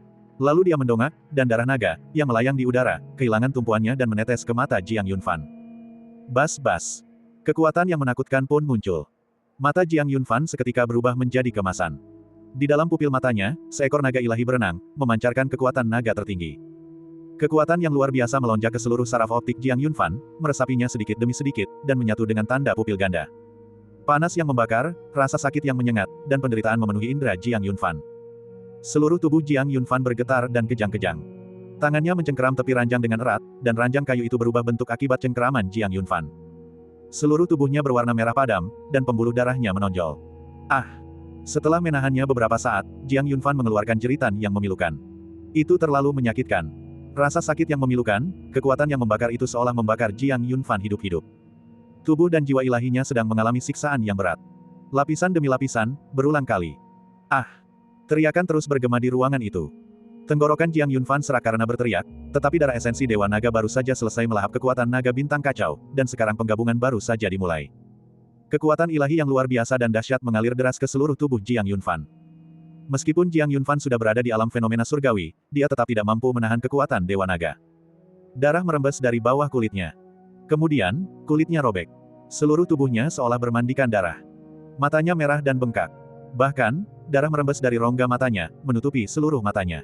Lalu dia mendongak, dan darah naga, yang melayang di udara, kehilangan tumpuannya dan menetes ke mata Jiang Yunfan. Bas-bas. Kekuatan yang menakutkan pun muncul. Mata Jiang Yunfan seketika berubah menjadi kemasan. Di dalam pupil matanya, seekor naga ilahi berenang, memancarkan kekuatan naga tertinggi. Kekuatan yang luar biasa melonjak ke seluruh saraf optik Jiang Yunfan, meresapinya sedikit demi sedikit, dan menyatu dengan tanda pupil ganda. Panas yang membakar, rasa sakit yang menyengat, dan penderitaan memenuhi indera Jiang Yunfan. Seluruh tubuh Jiang Yunfan bergetar dan kejang-kejang. Tangannya mencengkeram tepi ranjang dengan erat, dan ranjang kayu itu berubah bentuk akibat cengkeraman Jiang Yunfan. Seluruh tubuhnya berwarna merah padam, dan pembuluh darahnya menonjol. Ah! Setelah menahannya beberapa saat, Jiang Yunfan mengeluarkan jeritan yang memilukan. Itu terlalu menyakitkan. Rasa sakit yang memilukan, kekuatan yang membakar itu seolah membakar Jiang Yunfan hidup-hidup. Tubuh dan jiwa ilahinya sedang mengalami siksaan yang berat. Lapisan demi lapisan, berulang kali. Ah! Teriakan terus bergema di ruangan itu. Tenggorokan Jiang Yunfan serak karena berteriak, tetapi darah esensi Dewa Naga baru saja selesai melahap kekuatan naga bintang kacau, dan sekarang penggabungan baru saja dimulai. Kekuatan ilahi yang luar biasa dan dahsyat mengalir deras ke seluruh tubuh Jiang Yunfan. Meskipun Jiang Yunfan sudah berada di alam fenomena surgawi, dia tetap tidak mampu menahan kekuatan Dewa Naga. Darah merembes dari bawah kulitnya. Kemudian, kulitnya robek. Seluruh tubuhnya seolah bermandikan darah. Matanya merah dan bengkak. Bahkan, darah merembes dari rongga matanya, menutupi seluruh matanya.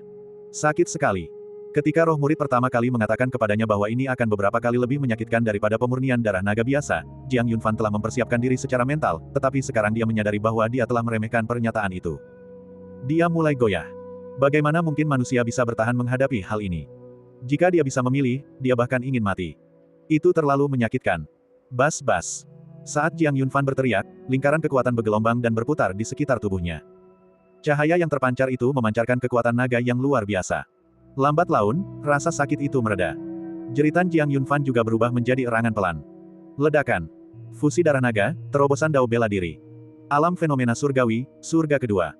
Sakit sekali. Ketika roh murid pertama kali mengatakan kepadanya bahwa ini akan beberapa kali lebih menyakitkan daripada pemurnian darah naga biasa, Jiang Yunfan telah mempersiapkan diri secara mental, tetapi sekarang dia menyadari bahwa dia telah meremehkan pernyataan itu. Dia mulai goyah. Bagaimana mungkin manusia bisa bertahan menghadapi hal ini? Jika dia bisa memilih, dia bahkan ingin mati. Itu terlalu menyakitkan. Bas-bas. Saat Jiang Yunfan berteriak, lingkaran kekuatan bergelombang dan berputar di sekitar tubuhnya. Cahaya yang terpancar itu memancarkan kekuatan naga yang luar biasa. Lambat laun, rasa sakit itu mereda. Jeritan Jiang Yunfan juga berubah menjadi erangan pelan. Ledakan. Fusi darah naga, terobosan dao bela diri. Alam fenomena surgawi, surga kedua.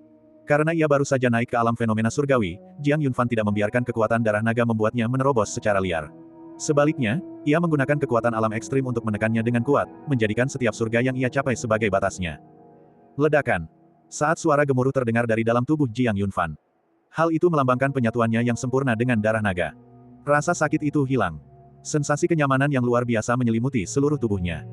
Karena ia baru saja naik ke alam fenomena surgawi, Jiang Yunfan tidak membiarkan kekuatan darah naga membuatnya menerobos secara liar. Sebaliknya, ia menggunakan kekuatan alam ekstrim untuk menekannya dengan kuat, menjadikan setiap surga yang ia capai sebagai batasnya. Ledakan. Saat suara gemuruh terdengar dari dalam tubuh Jiang Yunfan. Hal itu melambangkan penyatuannya yang sempurna dengan darah naga. Rasa sakit itu hilang. Sensasi kenyamanan yang luar biasa menyelimuti seluruh tubuhnya.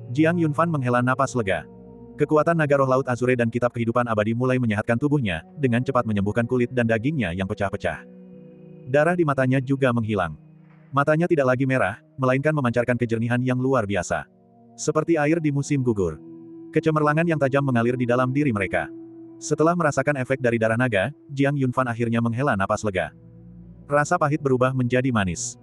Jiang Yunfan menghela napas lega. Kekuatan naga roh laut Azure dan kitab kehidupan abadi mulai menyehatkan tubuhnya, dengan cepat menyembuhkan kulit dan dagingnya yang pecah-pecah. Darah di matanya juga menghilang. Matanya tidak lagi merah, melainkan memancarkan kejernihan yang luar biasa. Seperti air di musim gugur. Kecemerlangan yang tajam mengalir di dalam diri mereka. Setelah merasakan efek dari darah naga, Jiang Yunfan akhirnya menghela napas lega. Rasa pahit berubah menjadi manis.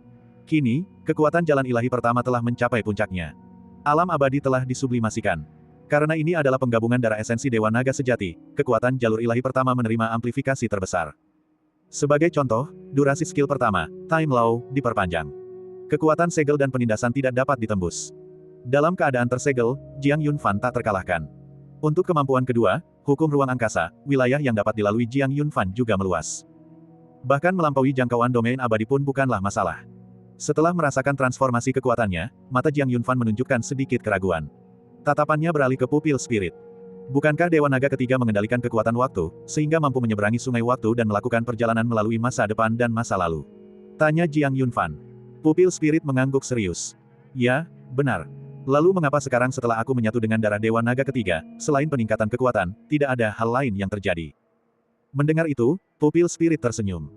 Kini, kekuatan jalan ilahi pertama telah mencapai puncaknya. Alam abadi telah disublimasikan. Karena ini adalah penggabungan darah esensi Dewa Naga sejati, kekuatan jalur ilahi pertama menerima amplifikasi terbesar. Sebagai contoh, durasi skill pertama, Time Law, diperpanjang. Kekuatan segel dan penindasan tidak dapat ditembus. Dalam keadaan tersegel, Jiang Yunfan tak terkalahkan. Untuk kemampuan kedua, hukum ruang angkasa, wilayah yang dapat dilalui Jiang Yunfan juga meluas. Bahkan melampaui jangkauan domain abadi pun bukanlah masalah. Setelah merasakan transformasi kekuatannya, mata Jiang Yunfan menunjukkan sedikit keraguan. Tatapannya beralih ke pupil spirit. Bukankah Dewa Naga ketiga mengendalikan kekuatan waktu, sehingga mampu menyeberangi sungai waktu dan melakukan perjalanan melalui masa depan dan masa lalu? Tanya Jiang Yunfan. Pupil spirit mengangguk serius. Ya, benar. Lalu mengapa sekarang setelah aku menyatu dengan darah Dewa Naga ketiga, selain peningkatan kekuatan, tidak ada hal lain yang terjadi? Mendengar itu, pupil spirit tersenyum.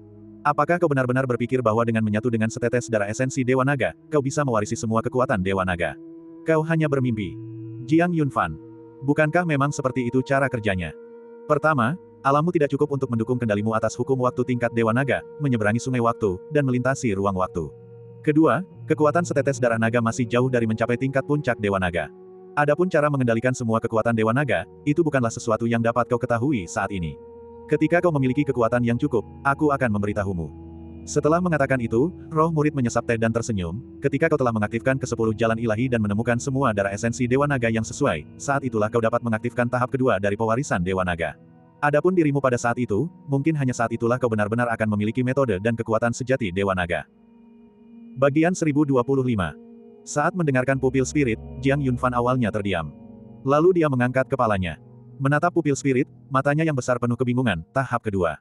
Apakah kau benar-benar berpikir bahwa dengan menyatu dengan setetes darah esensi Dewa Naga, kau bisa mewarisi semua kekuatan Dewa Naga? Kau hanya bermimpi. Jiang Yunfan. Bukankah memang seperti itu cara kerjanya? Pertama, alammu tidak cukup untuk mendukung kendalimu atas hukum waktu tingkat Dewa Naga, menyeberangi sungai waktu, dan melintasi ruang waktu. Kedua, kekuatan setetes darah naga masih jauh dari mencapai tingkat puncak Dewa Naga. Adapun cara mengendalikan semua kekuatan Dewa Naga, itu bukanlah sesuatu yang dapat kau ketahui saat ini. Ketika kau memiliki kekuatan yang cukup, aku akan memberitahumu. Setelah mengatakan itu, roh murid menyesap teh dan tersenyum. Ketika kau telah mengaktifkan ke-10 jalan ilahi dan menemukan semua darah esensi Dewa Naga yang sesuai, saat itulah kau dapat mengaktifkan tahap kedua dari pewarisan Dewa Naga. Adapun dirimu pada saat itu, mungkin hanya saat itulah kau benar-benar akan memiliki metode dan kekuatan sejati Dewa Naga. Bagian 1025. Saat mendengarkan pupil spirit, Jiang Yunfan awalnya terdiam. Lalu dia mengangkat kepalanya. Menatap pupil spirit, matanya yang besar penuh kebingungan, tahap kedua.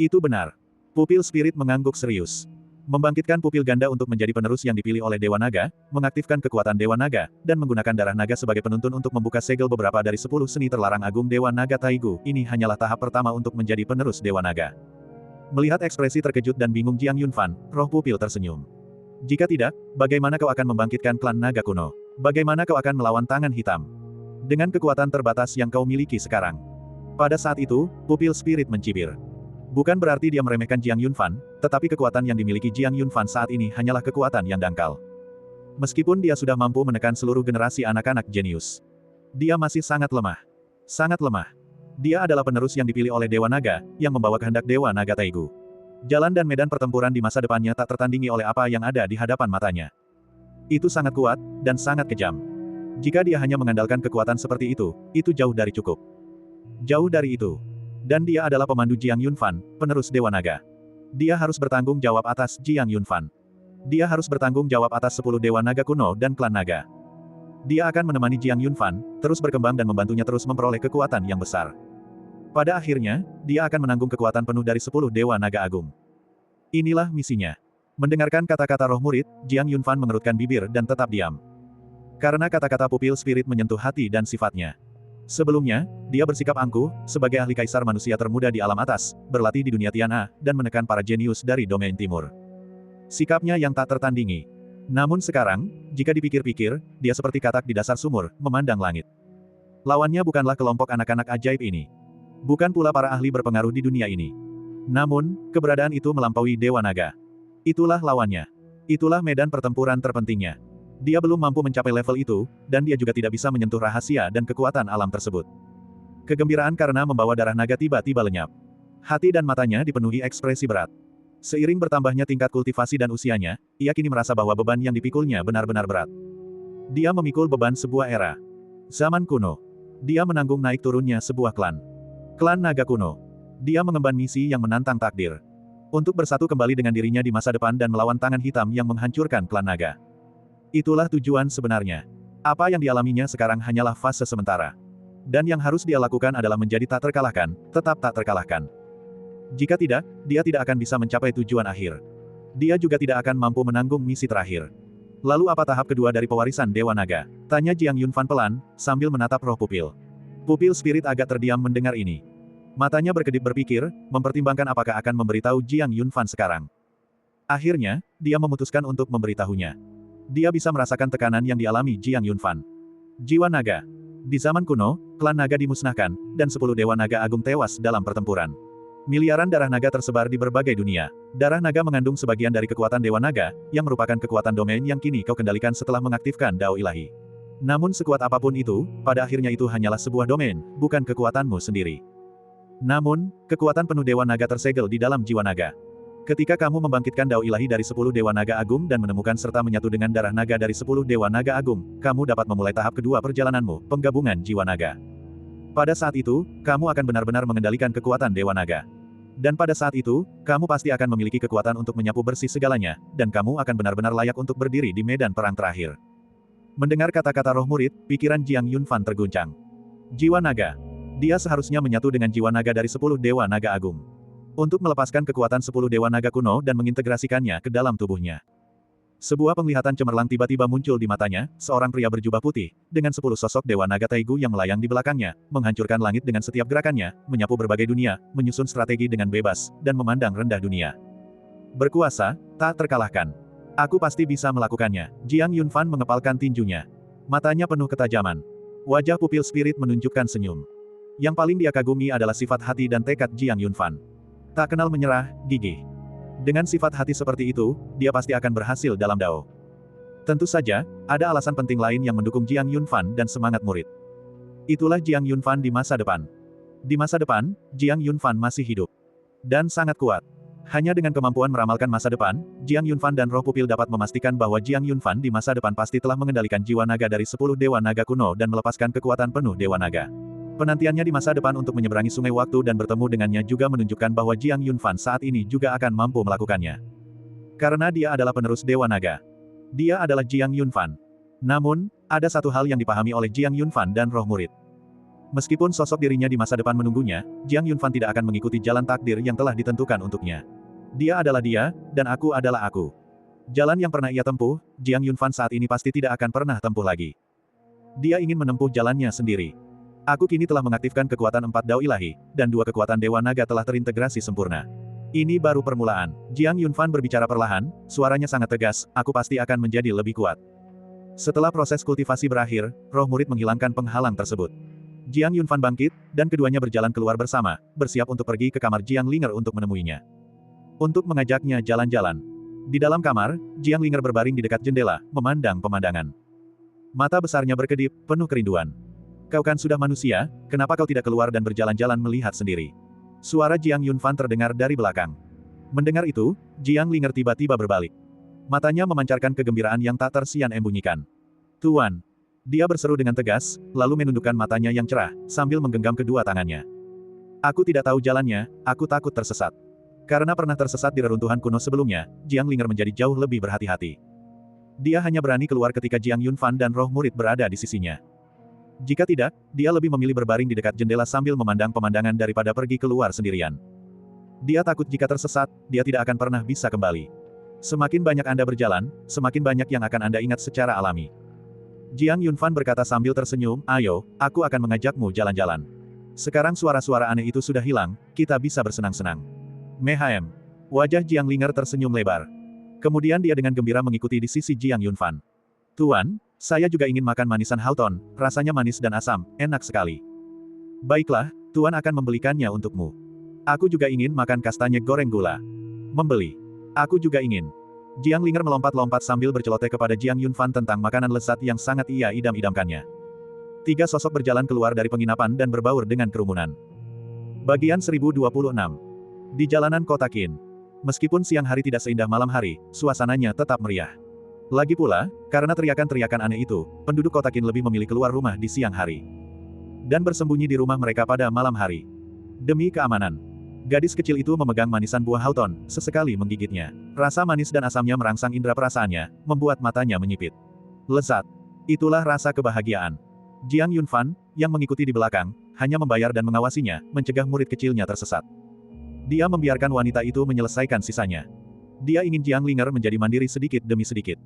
Itu benar. Pupil spirit mengangguk serius. Membangkitkan pupil ganda untuk menjadi penerus yang dipilih oleh Dewa Naga, mengaktifkan kekuatan Dewa Naga, dan menggunakan darah naga sebagai penuntun untuk membuka segel beberapa dari 10 seni terlarang agung Dewa Naga Taigu, ini hanyalah tahap pertama untuk menjadi penerus Dewa Naga. Melihat ekspresi terkejut dan bingung Jiang Yunfan, roh pupil tersenyum. Jika tidak, bagaimana kau akan membangkitkan klan naga kuno? Bagaimana kau akan melawan tangan hitam? Dengan kekuatan terbatas yang kau miliki sekarang. Pada saat itu, pupil spirit mencibir. Bukan berarti dia meremehkan Jiang Yunfan, tetapi kekuatan yang dimiliki Jiang Yunfan saat ini hanyalah kekuatan yang dangkal. Meskipun dia sudah mampu menekan seluruh generasi anak-anak jenius, dia masih sangat lemah. Sangat lemah. Dia adalah penerus yang dipilih oleh Dewa Naga, yang membawa kehendak Dewa Naga Taigu. Jalan dan medan pertempuran di masa depannya tak tertandingi oleh apa yang ada di hadapan matanya. Itu sangat kuat, dan sangat kejam. Jika dia hanya mengandalkan kekuatan seperti itu jauh dari cukup. Jauh dari itu. Dan dia adalah pemandu Jiang Yunfan, penerus Dewa Naga. Dia harus bertanggung jawab atas Jiang Yunfan. Dia harus bertanggung jawab atas 10 Dewa Naga kuno dan klan naga. Dia akan menemani Jiang Yunfan, terus berkembang dan membantunya terus memperoleh kekuatan yang besar. Pada akhirnya, dia akan menanggung kekuatan penuh dari 10 Dewa Naga Agung. Inilah misinya. Mendengarkan kata-kata roh murid, Jiang Yunfan mengerutkan bibir dan tetap diam. Karena kata-kata pupil spirit menyentuh hati dan sifatnya. Sebelumnya, dia bersikap angkuh, sebagai ahli kaisar manusia termuda di alam atas, berlatih di dunia Tian-A, dan menekan para jenius dari domain timur. Sikapnya yang tak tertandingi. Namun sekarang, jika dipikir-pikir, dia seperti katak di dasar sumur, memandang langit. Lawannya bukanlah kelompok anak-anak ajaib ini. Bukan pula para ahli berpengaruh di dunia ini. Namun, keberadaan itu melampaui Dewa Naga. Itulah lawannya. Itulah medan pertempuran terpentingnya. Dia belum mampu mencapai level itu, dan dia juga tidak bisa menyentuh rahasia dan kekuatan alam tersebut. Kegembiraan karena membawa darah naga tiba-tiba lenyap. Hati dan matanya dipenuhi ekspresi berat. Seiring bertambahnya tingkat kultivasi dan usianya, ia kini merasa bahwa beban yang dipikulnya benar-benar berat. Dia memikul beban sebuah era. Zaman kuno. Dia menanggung naik turunnya sebuah klan. Klan naga kuno. Dia mengemban misi yang menantang takdir. Untuk bersatu kembali dengan dirinya di masa depan dan melawan tangan hitam yang menghancurkan klan naga. Itulah tujuan sebenarnya. Apa yang dialaminya sekarang hanyalah fase sementara. Dan yang harus dia lakukan adalah menjadi tak terkalahkan, tetap tak terkalahkan. Jika tidak, dia tidak akan bisa mencapai tujuan akhir. Dia juga tidak akan mampu menanggung misi terakhir. Lalu apa tahap kedua dari pewarisan Dewa Naga? Tanya Jiang Yunfan pelan, sambil menatap roh pupil. Pupil spirit agak terdiam mendengar ini. Matanya berkedip berpikir, mempertimbangkan apakah akan memberitahu Jiang Yunfan sekarang. Akhirnya, dia memutuskan untuk memberitahunya. Dia bisa merasakan tekanan yang dialami Jiang Yunfan. Jiwa naga. Di zaman kuno, klan naga dimusnahkan, dan 10 Dewa Naga Agung tewas dalam pertempuran. Miliaran darah naga tersebar di berbagai dunia. Darah naga mengandung sebagian dari kekuatan Dewa Naga, yang merupakan kekuatan domain yang kini kau kendalikan setelah mengaktifkan Dao Ilahi. Namun sekuat apapun itu, pada akhirnya itu hanyalah sebuah domain, bukan kekuatanmu sendiri. Namun, kekuatan penuh Dewa Naga tersegel di dalam jiwa naga. Ketika kamu membangkitkan Dao Ilahi dari 10 Dewa Naga Agung dan menemukan serta menyatu dengan darah naga dari 10 Dewa Naga Agung, kamu dapat memulai tahap kedua perjalananmu, penggabungan jiwa naga. Pada saat itu, kamu akan benar-benar mengendalikan kekuatan Dewa Naga. Dan pada saat itu, kamu pasti akan memiliki kekuatan untuk menyapu bersih segalanya, dan kamu akan benar-benar layak untuk berdiri di medan perang terakhir. Mendengar kata-kata roh murid, pikiran Jiang Yunfan terguncang. Jiwa naga. Dia seharusnya menyatu dengan jiwa naga dari 10 Dewa Naga Agung. Untuk melepaskan kekuatan 10 Dewa Naga kuno dan mengintegrasikannya ke dalam tubuhnya. Sebuah penglihatan cemerlang tiba-tiba muncul di matanya, seorang pria berjubah putih, dengan 10 sosok Dewa Naga Taigu yang melayang di belakangnya, menghancurkan langit dengan setiap gerakannya, menyapu berbagai dunia, menyusun strategi dengan bebas, dan memandang rendah dunia. Berkuasa, tak terkalahkan. Aku pasti bisa melakukannya. Jiang Yunfan mengepalkan tinjunya. Matanya penuh ketajaman. Wajah pupil spirit menunjukkan senyum. Yang paling dia kagumi adalah sifat hati dan tekad Jiang Yunfan. Tak kenal menyerah, gigih. Dengan sifat hati seperti itu, dia pasti akan berhasil dalam Dao. Tentu saja, ada alasan penting lain yang mendukung Jiang Yunfan dan semangat murid. Itulah Jiang Yunfan di masa depan. Di masa depan, Jiang Yunfan masih hidup. Dan sangat kuat. Hanya dengan kemampuan meramalkan masa depan, Jiang Yunfan dan roh pupil dapat memastikan bahwa Jiang Yunfan di masa depan pasti telah mengendalikan jiwa naga dari 10 Dewa Naga kuno dan melepaskan kekuatan penuh Dewa Naga. Penantiannya di masa depan untuk menyeberangi sungai waktu dan bertemu dengannya juga menunjukkan bahwa Jiang Yunfan saat ini juga akan mampu melakukannya. Karena dia adalah penerus Dewa Naga. Dia adalah Jiang Yunfan. Namun, ada satu hal yang dipahami oleh Jiang Yunfan dan roh murid. Meskipun sosok dirinya di masa depan menunggunya, Jiang Yunfan tidak akan mengikuti jalan takdir yang telah ditentukan untuknya. Dia adalah dia, dan aku adalah aku. Jalan yang pernah ia tempuh, Jiang Yunfan saat ini pasti tidak akan pernah tempuh lagi. Dia ingin menempuh jalannya sendiri. Aku kini telah mengaktifkan kekuatan 4 Dao Ilahi, dan 2 kekuatan Dewa Naga telah terintegrasi sempurna. Ini baru permulaan. Jiang Yunfan berbicara perlahan, suaranya sangat tegas, aku pasti akan menjadi lebih kuat. Setelah proses kultivasi berakhir, roh murid menghilangkan penghalang tersebut. Jiang Yunfan bangkit, dan keduanya berjalan keluar bersama, bersiap untuk pergi ke kamar Jiang Linger untuk menemuinya. Untuk mengajaknya jalan-jalan. Di dalam kamar, Jiang Linger berbaring di dekat jendela, memandang pemandangan. Mata besarnya berkedip, penuh kerinduan. Kau kan sudah manusia, kenapa kau tidak keluar dan berjalan-jalan melihat sendiri? Suara Jiang Yunfan terdengar dari belakang. Mendengar itu, Jiang Linger tiba-tiba berbalik. Matanya memancarkan kegembiraan yang tak tersian embunyikan. Tuan. Dia berseru dengan tegas, lalu menundukkan matanya yang cerah, sambil menggenggam kedua tangannya. Aku tidak tahu jalannya, aku takut tersesat. Karena pernah tersesat di reruntuhan kuno sebelumnya, Jiang Linger menjadi jauh lebih berhati-hati. Dia hanya berani keluar ketika Jiang Yunfan dan roh murid berada di sisinya. Jika tidak, dia lebih memilih berbaring di dekat jendela sambil memandang pemandangan daripada pergi keluar sendirian. Dia takut jika tersesat, dia tidak akan pernah bisa kembali. Semakin banyak Anda berjalan, semakin banyak yang akan Anda ingat secara alami. Jiang Yunfan berkata sambil tersenyum, ayo, aku akan mengajakmu jalan-jalan. Sekarang suara-suara aneh itu sudah hilang, kita bisa bersenang-senang. Mehem. Wajah Jiang Linger tersenyum lebar. Kemudian dia dengan gembira mengikuti di sisi Jiang Yunfan. Tuan, saya juga ingin makan manisan Houghton, rasanya manis dan asam, enak sekali. Baiklah, Tuan akan membelikannya untukmu. Aku juga ingin makan kastanye goreng gula. Membeli. Aku juga ingin. Jiang Linger melompat-lompat sambil berceloteh kepada Jiang Yunfan tentang makanan lezat yang sangat ia idam-idamkannya. 3 sosok berjalan keluar dari penginapan dan berbaur dengan kerumunan. Bagian 1026. Di jalanan kota Qin. Meskipun siang hari tidak seindah malam hari, suasananya tetap meriah. Lagi pula, karena teriakan-teriakan aneh itu, penduduk kota Qin lebih memilih keluar rumah di siang hari. Dan bersembunyi di rumah mereka pada malam hari. Demi keamanan. Gadis kecil itu memegang manisan buah Houghton, sesekali menggigitnya. Rasa manis dan asamnya merangsang indera perasaannya, membuat matanya menyipit. Lezat. Itulah rasa kebahagiaan. Jiang Yunfan, yang mengikuti di belakang, hanya membayar dan mengawasinya, mencegah murid kecilnya tersesat. Dia membiarkan wanita itu menyelesaikan sisanya. Dia ingin Jiang Linger menjadi mandiri sedikit demi sedikit.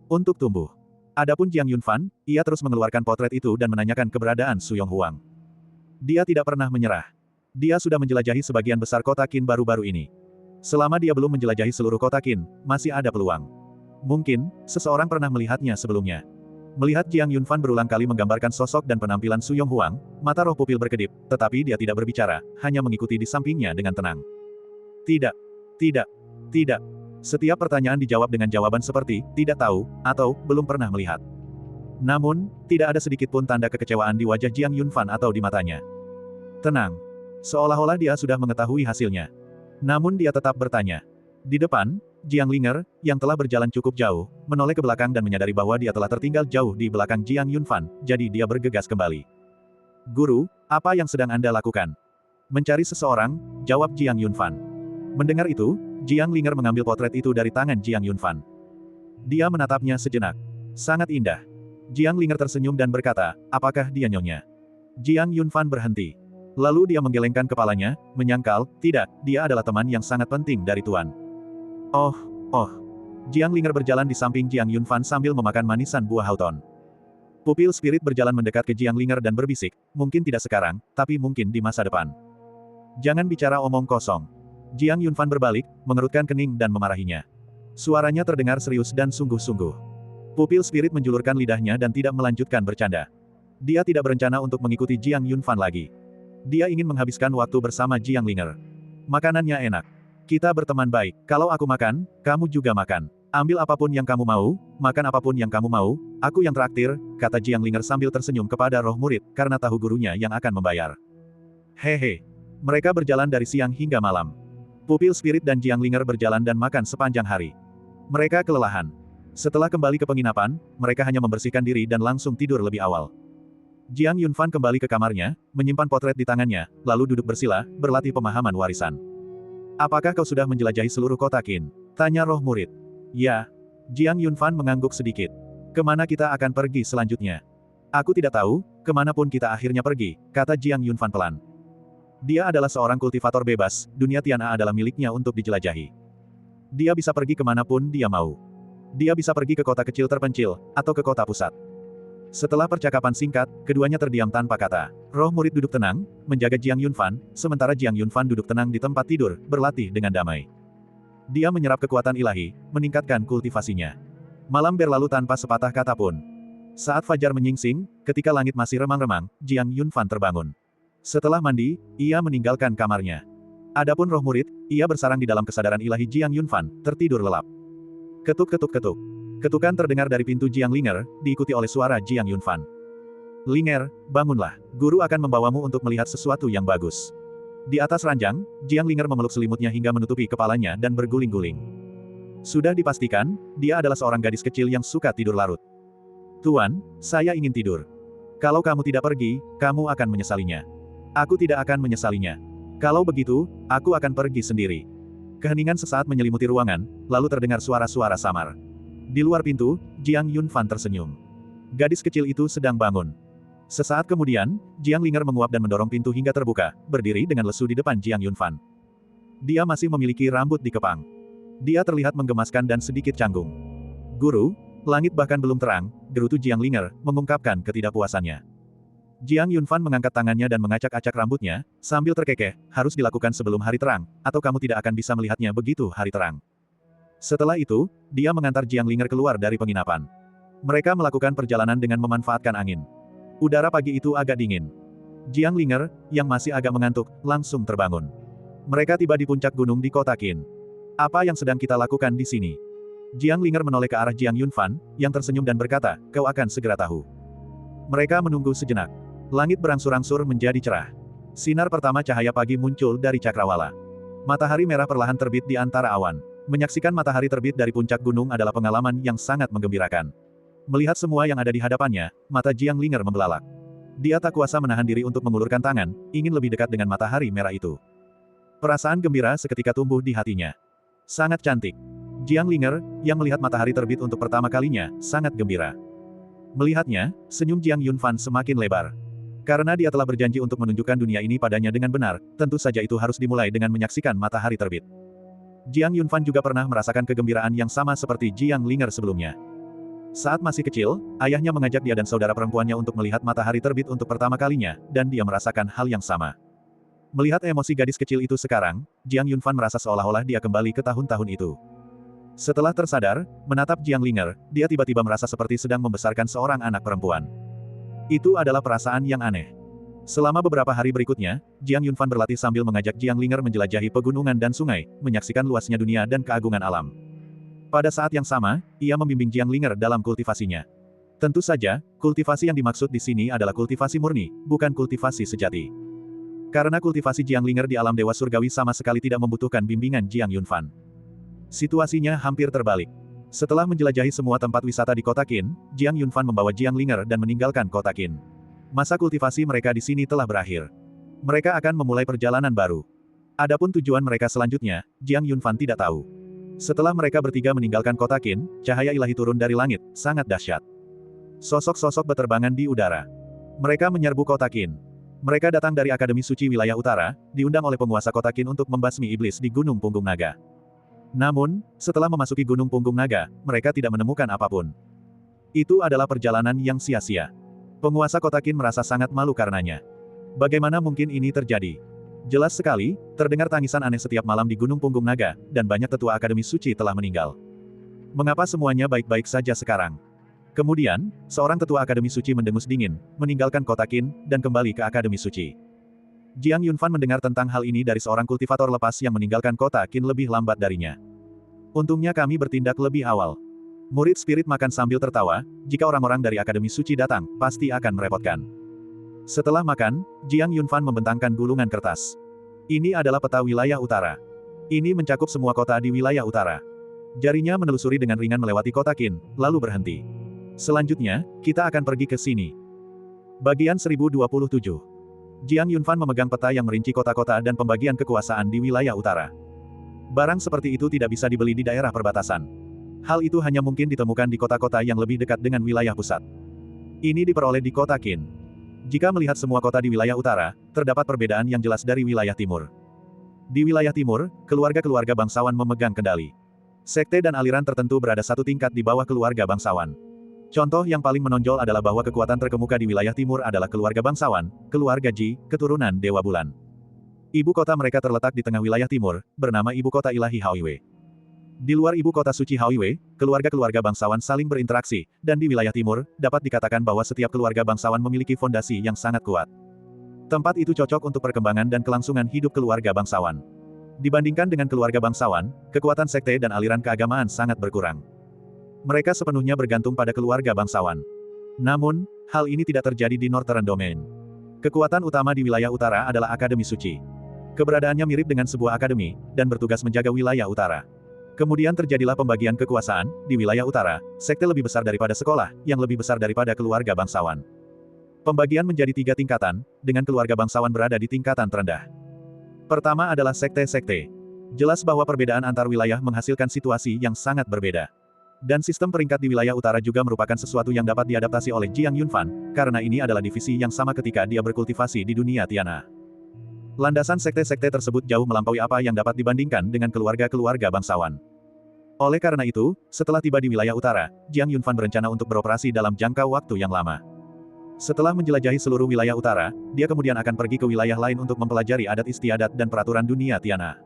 Untuk tumbuh. Adapun Jiang Yunfan, ia terus mengeluarkan potret itu dan menanyakan keberadaan Su Yonghuang. Dia tidak pernah menyerah. Dia sudah menjelajahi sebagian besar kota Qin baru-baru ini. Selama dia belum menjelajahi seluruh kota Qin, masih ada peluang. Mungkin, seseorang pernah melihatnya sebelumnya. Melihat Jiang Yunfan berulang kali menggambarkan sosok dan penampilan Su Yonghuang, mata roh pupil berkedip, tetapi dia tidak berbicara, hanya mengikuti di sampingnya dengan tenang. Tidak. Tidak. Tidak. Setiap pertanyaan dijawab dengan jawaban seperti, tidak tahu, atau, belum pernah melihat. Namun, tidak ada sedikit pun tanda kekecewaan di wajah Jiang Yunfan atau di matanya. Tenang. Seolah-olah dia sudah mengetahui hasilnya. Namun dia tetap bertanya. Di depan, Jiang Linger, yang telah berjalan cukup jauh, menoleh ke belakang dan menyadari bahwa dia telah tertinggal jauh di belakang Jiang Yunfan, jadi dia bergegas kembali. Guru, apa yang sedang Anda lakukan? Mencari seseorang, jawab Jiang Yunfan. Mendengar itu, Jiang Linger mengambil potret itu dari tangan Jiang Yunfan. Dia menatapnya sejenak. Sangat indah. Jiang Linger tersenyum dan berkata, apakah dia nyonya? Jiang Yunfan berhenti. Lalu dia menggelengkan kepalanya, menyangkal, tidak, dia adalah teman yang sangat penting dari Tuan. Oh. Jiang Linger berjalan di samping Jiang Yunfan sambil memakan manisan buah Houghton. Pupil spirit berjalan mendekat ke Jiang Linger dan berbisik, mungkin tidak sekarang, tapi mungkin di masa depan. Jangan bicara omong kosong. Jiang Yunfan berbalik, mengerutkan kening dan memarahinya. Suaranya terdengar serius dan sungguh-sungguh. Pupil spirit menjulurkan lidahnya dan tidak melanjutkan bercanda. Dia tidak berencana untuk mengikuti Jiang Yunfan lagi. Dia ingin menghabiskan waktu bersama Jiang Linger. Makanannya enak. Kita berteman baik. Kalau aku makan, kamu juga makan. Ambil apapun yang kamu mau, makan apapun yang kamu mau, aku yang traktir, kata Jiang Linger sambil tersenyum kepada roh murid, karena tahu gurunya yang akan membayar. Hehe. Mereka berjalan dari siang hingga malam. Pupil spirit dan Jiang Linger berjalan dan makan sepanjang hari. Mereka kelelahan. Setelah kembali ke penginapan, mereka hanya membersihkan diri dan langsung tidur lebih awal. Jiang Yunfan kembali ke kamarnya, menyimpan potret di tangannya, lalu duduk bersila, berlatih pemahaman warisan. Apakah kau sudah menjelajahi seluruh kota Qin? Tanya roh murid. Ya. Jiang Yunfan mengangguk sedikit. Kemana kita akan pergi selanjutnya? Aku tidak tahu, kemanapun kita akhirnya pergi, kata Jiang Yunfan pelan. Dia adalah seorang kultivator bebas, dunia Tian'a adalah miliknya untuk dijelajahi. Dia bisa pergi kemanapun dia mau. Dia bisa pergi ke kota kecil terpencil, atau ke kota pusat. Setelah percakapan singkat, keduanya terdiam tanpa kata. Roh murid duduk tenang, menjaga Jiang Yunfan, sementara Jiang Yunfan duduk tenang di tempat tidur, berlatih dengan damai. Dia menyerap kekuatan ilahi, meningkatkan kultivasinya. Malam berlalu tanpa sepatah kata pun. Saat fajar menyingsing, ketika langit masih remang-remang, Jiang Yunfan terbangun. Setelah mandi, ia meninggalkan kamarnya. Adapun roh murid, ia bersarang di dalam kesadaran ilahi Jiang Yunfan, tertidur lelap. Ketuk-ketuk-ketuk. Ketukan terdengar dari pintu Jiang Linger, diikuti oleh suara Jiang Yunfan. Linger, bangunlah. Guru akan membawamu untuk melihat sesuatu yang bagus. Di atas ranjang, Jiang Linger memeluk selimutnya hingga menutupi kepalanya dan berguling-guling. Sudah dipastikan, dia adalah seorang gadis kecil yang suka tidur larut. Tuan, saya ingin tidur. Kalau kamu tidak pergi, kamu akan menyesalinya. Aku tidak akan menyesalinya. Kalau begitu, aku akan pergi sendiri. Keheningan sesaat menyelimuti ruangan, lalu terdengar suara-suara samar. Di luar pintu, Jiang Yunfan tersenyum. Gadis kecil itu sedang bangun. Sesaat kemudian, Jiang Linger menguap dan mendorong pintu hingga terbuka, berdiri dengan lesu di depan Jiang Yunfan. Dia masih memiliki rambut dikepang. Dia terlihat menggemaskan dan sedikit canggung. Guru, langit bahkan belum terang, gerutu Jiang Linger, mengungkapkan ketidakpuasannya. Jiang Yunfan mengangkat tangannya dan mengacak-acak rambutnya, sambil terkekeh, harus dilakukan sebelum hari terang, atau kamu tidak akan bisa melihatnya begitu hari terang. Setelah itu, dia mengantar Jiang Linger keluar dari penginapan. Mereka melakukan perjalanan dengan memanfaatkan angin. Udara pagi itu agak dingin. Jiang Linger, yang masih agak mengantuk, langsung terbangun. Mereka tiba di puncak gunung di kota Qin. Apa yang sedang kita lakukan di sini? Jiang Linger menoleh ke arah Jiang Yunfan, yang tersenyum dan berkata, kau akan segera tahu. Mereka menunggu sejenak. Langit berangsur-angsur menjadi cerah. Sinar pertama cahaya pagi muncul dari cakrawala. Matahari merah perlahan terbit di antara awan. Menyaksikan matahari terbit dari puncak gunung adalah pengalaman yang sangat menggembirakan. Melihat semua yang ada di hadapannya, mata Jiang Linger membelalak. Dia tak kuasa menahan diri untuk mengulurkan tangan, ingin lebih dekat dengan matahari merah itu. Perasaan gembira seketika tumbuh di hatinya. Sangat cantik. Jiang Linger, yang melihat matahari terbit untuk pertama kalinya, sangat gembira. Melihatnya, senyum Jiang Yunfan semakin lebar. Karena dia telah berjanji untuk menunjukkan dunia ini padanya dengan benar, tentu saja itu harus dimulai dengan menyaksikan matahari terbit. Jiang Yunfan juga pernah merasakan kegembiraan yang sama seperti Jiang Linger sebelumnya. Saat masih kecil, ayahnya mengajak dia dan saudara perempuannya untuk melihat matahari terbit untuk pertama kalinya, dan dia merasakan hal yang sama. Melihat emosi gadis kecil itu sekarang, Jiang Yunfan merasa seolah-olah dia kembali ke tahun-tahun itu. Setelah tersadar, menatap Jiang Linger, dia tiba-tiba merasa seperti sedang membesarkan seorang anak perempuan. Itu adalah perasaan yang aneh. Selama beberapa hari berikutnya, Jiang Yunfan berlatih sambil mengajak Jiang Linger menjelajahi pegunungan dan sungai, menyaksikan luasnya dunia dan keagungan alam. Pada saat yang sama, ia membimbing Jiang Linger dalam kultivasinya. Tentu saja, kultivasi yang dimaksud di sini adalah kultivasi murni, bukan kultivasi sejati. Karena kultivasi Jiang Linger di alam dewa surgawi sama sekali tidak membutuhkan bimbingan Jiang Yunfan. Situasinya hampir terbalik. Setelah menjelajahi semua tempat wisata di kota Qin, Jiang Yunfan membawa Jiang Linger dan meninggalkan kota Qin. Masa kultivasi mereka di sini telah berakhir. Mereka akan memulai perjalanan baru. Adapun tujuan mereka selanjutnya, Jiang Yunfan tidak tahu. Setelah mereka bertiga meninggalkan kota Qin, cahaya ilahi turun dari langit, sangat dahsyat. Sosok-sosok berterbangan di udara. Mereka menyerbu kota Qin. Mereka datang dari Akademi Suci Wilayah Utara, diundang oleh penguasa kota Qin untuk membasmi iblis di Gunung Punggung Naga. Namun, setelah memasuki Gunung Punggung Naga, mereka tidak menemukan apapun. Itu adalah perjalanan yang sia-sia. Penguasa kota Qin merasa sangat malu karenanya. Bagaimana mungkin ini terjadi? Jelas sekali, terdengar tangisan aneh setiap malam di Gunung Punggung Naga, dan banyak tetua Akademi Suci telah meninggal. Mengapa semuanya baik-baik saja sekarang? Kemudian, seorang tetua Akademi Suci mendengus dingin, meninggalkan kota Qin, dan kembali ke Akademi Suci. Jiang Yunfan mendengar tentang hal ini dari seorang kultivator lepas yang meninggalkan kota Qin lebih lambat darinya. Untungnya kami bertindak lebih awal. Murid spirit makan sambil tertawa, jika orang-orang dari Akademi Suci datang, pasti akan merepotkan. Setelah makan, Jiang Yunfan membentangkan gulungan kertas. Ini adalah peta wilayah utara. Ini mencakup semua kota di wilayah utara. Jarinya menelusuri dengan ringan melewati kota Qin, lalu berhenti. Selanjutnya, kita akan pergi ke sini. Bagian 1027. Jiang Yunfan memegang peta yang merinci kota-kota dan pembagian kekuasaan di wilayah utara. Barang seperti itu tidak bisa dibeli di daerah perbatasan. Hal itu hanya mungkin ditemukan di kota-kota yang lebih dekat dengan wilayah pusat. Ini diperoleh di kota Qin. Jika melihat semua kota di wilayah utara, terdapat perbedaan yang jelas dari wilayah timur. Di wilayah timur, keluarga-keluarga bangsawan memegang kendali. Sekte dan aliran tertentu berada satu tingkat di bawah keluarga bangsawan. Contoh yang paling menonjol adalah bahwa kekuatan terkemuka di wilayah timur adalah keluarga bangsawan, keluarga Ji, keturunan Dewa Bulan. Ibu kota mereka terletak di tengah wilayah timur, bernama Ibu Kota Ilahi Haoiwei. Di luar Ibu Kota Suci Haoiwei, keluarga-keluarga bangsawan saling berinteraksi, dan di wilayah timur, dapat dikatakan bahwa setiap keluarga bangsawan memiliki fondasi yang sangat kuat. Tempat itu cocok untuk perkembangan dan kelangsungan hidup keluarga bangsawan. Dibandingkan dengan keluarga bangsawan, kekuatan sekte dan aliran keagamaan sangat berkurang. Mereka sepenuhnya bergantung pada keluarga bangsawan. Namun, hal ini tidak terjadi di Northern Domain. Kekuatan utama di wilayah utara adalah Akademi Suci. Keberadaannya mirip dengan sebuah akademi, dan bertugas menjaga wilayah utara. Kemudian terjadilah pembagian kekuasaan, di wilayah utara, sekte lebih besar daripada sekolah, yang lebih besar daripada keluarga bangsawan. Pembagian menjadi 3 tingkatan, dengan keluarga bangsawan berada di tingkatan terendah. Pertama adalah sekte-sekte. Jelas bahwa perbedaan antar wilayah menghasilkan situasi yang sangat berbeda. Dan sistem peringkat di wilayah utara juga merupakan sesuatu yang dapat diadaptasi oleh Jiang Yunfan, karena ini adalah divisi yang sama ketika dia berkultivasi di dunia Tiana. Landasan sekte-sekte tersebut jauh melampaui apa yang dapat dibandingkan dengan keluarga-keluarga bangsawan. Oleh karena itu, setelah tiba di wilayah utara, Jiang Yunfan berencana untuk beroperasi dalam jangka waktu yang lama. Setelah menjelajahi seluruh wilayah utara, dia kemudian akan pergi ke wilayah lain untuk mempelajari adat istiadat dan peraturan dunia Tiana.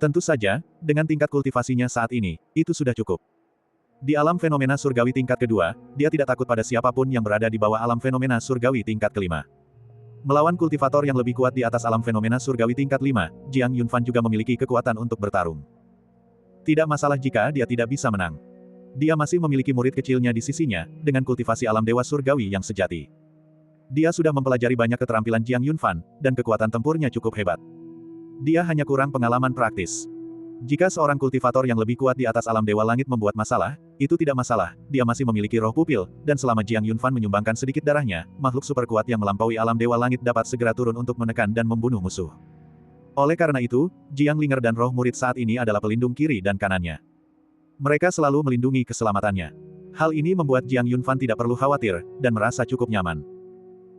Tentu saja, dengan tingkat kultivasinya saat ini, itu sudah cukup. Di alam fenomena surgawi tingkat kedua, dia tidak takut pada siapapun yang berada di bawah alam fenomena surgawi tingkat kelima. Melawan kultivator yang lebih kuat di atas alam fenomena surgawi tingkat 5, Jiang Yunfan juga memiliki kekuatan untuk bertarung. Tidak masalah jika dia tidak bisa menang. Dia masih memiliki murid kecilnya di sisinya, dengan kultivasi alam dewa surgawi yang sejati. Dia sudah mempelajari banyak keterampilan Jiang Yunfan, dan kekuatan tempurnya cukup hebat. Dia hanya kurang pengalaman praktis. Jika seorang kultivator yang lebih kuat di atas alam dewa langit membuat masalah, itu tidak masalah, dia masih memiliki roh pupil, dan selama Jiang Yunfan menyumbangkan sedikit darahnya, makhluk super kuat yang melampaui alam dewa langit dapat segera turun untuk menekan dan membunuh musuh. Oleh karena itu, Jiang Linger dan roh murid saat ini adalah pelindung kiri dan kanannya. Mereka selalu melindungi keselamatannya. Hal ini membuat Jiang Yunfan tidak perlu khawatir, dan merasa cukup nyaman.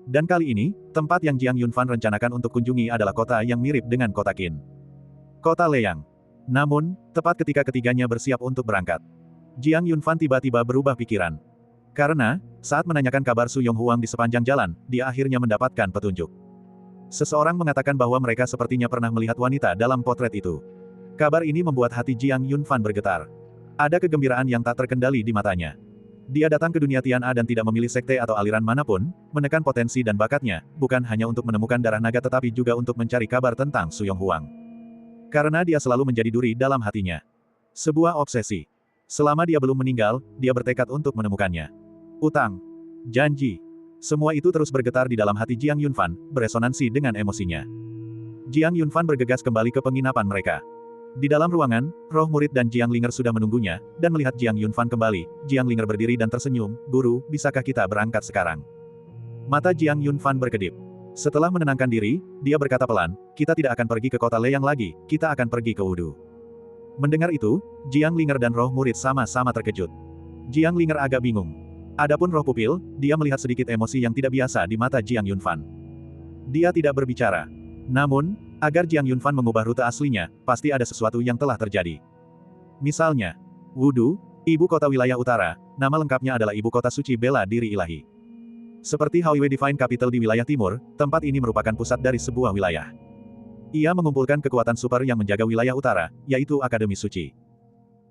Dan kali ini, tempat yang Jiang Yunfan rencanakan untuk kunjungi adalah kota yang mirip dengan kota Qin. Kota Leyang. Namun, tepat ketika ketiganya bersiap untuk berangkat, Jiang Yunfan tiba-tiba berubah pikiran. Karena, saat menanyakan kabar Su Yonghuang di sepanjang jalan, dia akhirnya mendapatkan petunjuk. Seseorang mengatakan bahwa mereka sepertinya pernah melihat wanita dalam potret itu. Kabar ini membuat hati Jiang Yunfan bergetar. Ada kegembiraan yang tak terkendali di matanya. Dia datang ke dunia Tiana dan tidak memilih sekte atau aliran manapun, menekan potensi dan bakatnya, bukan hanya untuk menemukan darah naga tetapi juga untuk mencari kabar tentang Su Yonghuang. Karena dia selalu menjadi duri dalam hatinya. Sebuah obsesi. Selama dia belum meninggal, dia bertekad untuk menemukannya. Utang. Janji. Semua itu terus bergetar di dalam hati Jiang Yunfan, beresonansi dengan emosinya. Jiang Yunfan bergegas kembali ke penginapan mereka. Di dalam ruangan, roh murid dan Jiang Linger sudah menunggunya, dan melihat Jiang Yunfan kembali, Jiang Linger berdiri dan tersenyum, "Guru, bisakah kita berangkat sekarang?" Mata Jiang Yunfan berkedip. Setelah menenangkan diri, dia berkata pelan, "Kita tidak akan pergi ke kota Leyang lagi, kita akan pergi ke Wudu." Mendengar itu, Jiang Linger dan roh murid sama-sama terkejut. Jiang Linger agak bingung. Adapun roh pupil, dia melihat sedikit emosi yang tidak biasa di mata Jiang Yunfan. Dia tidak berbicara. Namun, agar Jiang Yunfan mengubah rute aslinya, pasti ada sesuatu yang telah terjadi. Misalnya, Wudu, ibu kota wilayah utara, nama lengkapnya adalah ibu kota suci bela diri ilahi. Seperti Haoiwei Divine Capital di wilayah timur, tempat ini merupakan pusat dari sebuah wilayah. Ia mengumpulkan kekuatan super yang menjaga wilayah utara, yaitu Akademi Suci.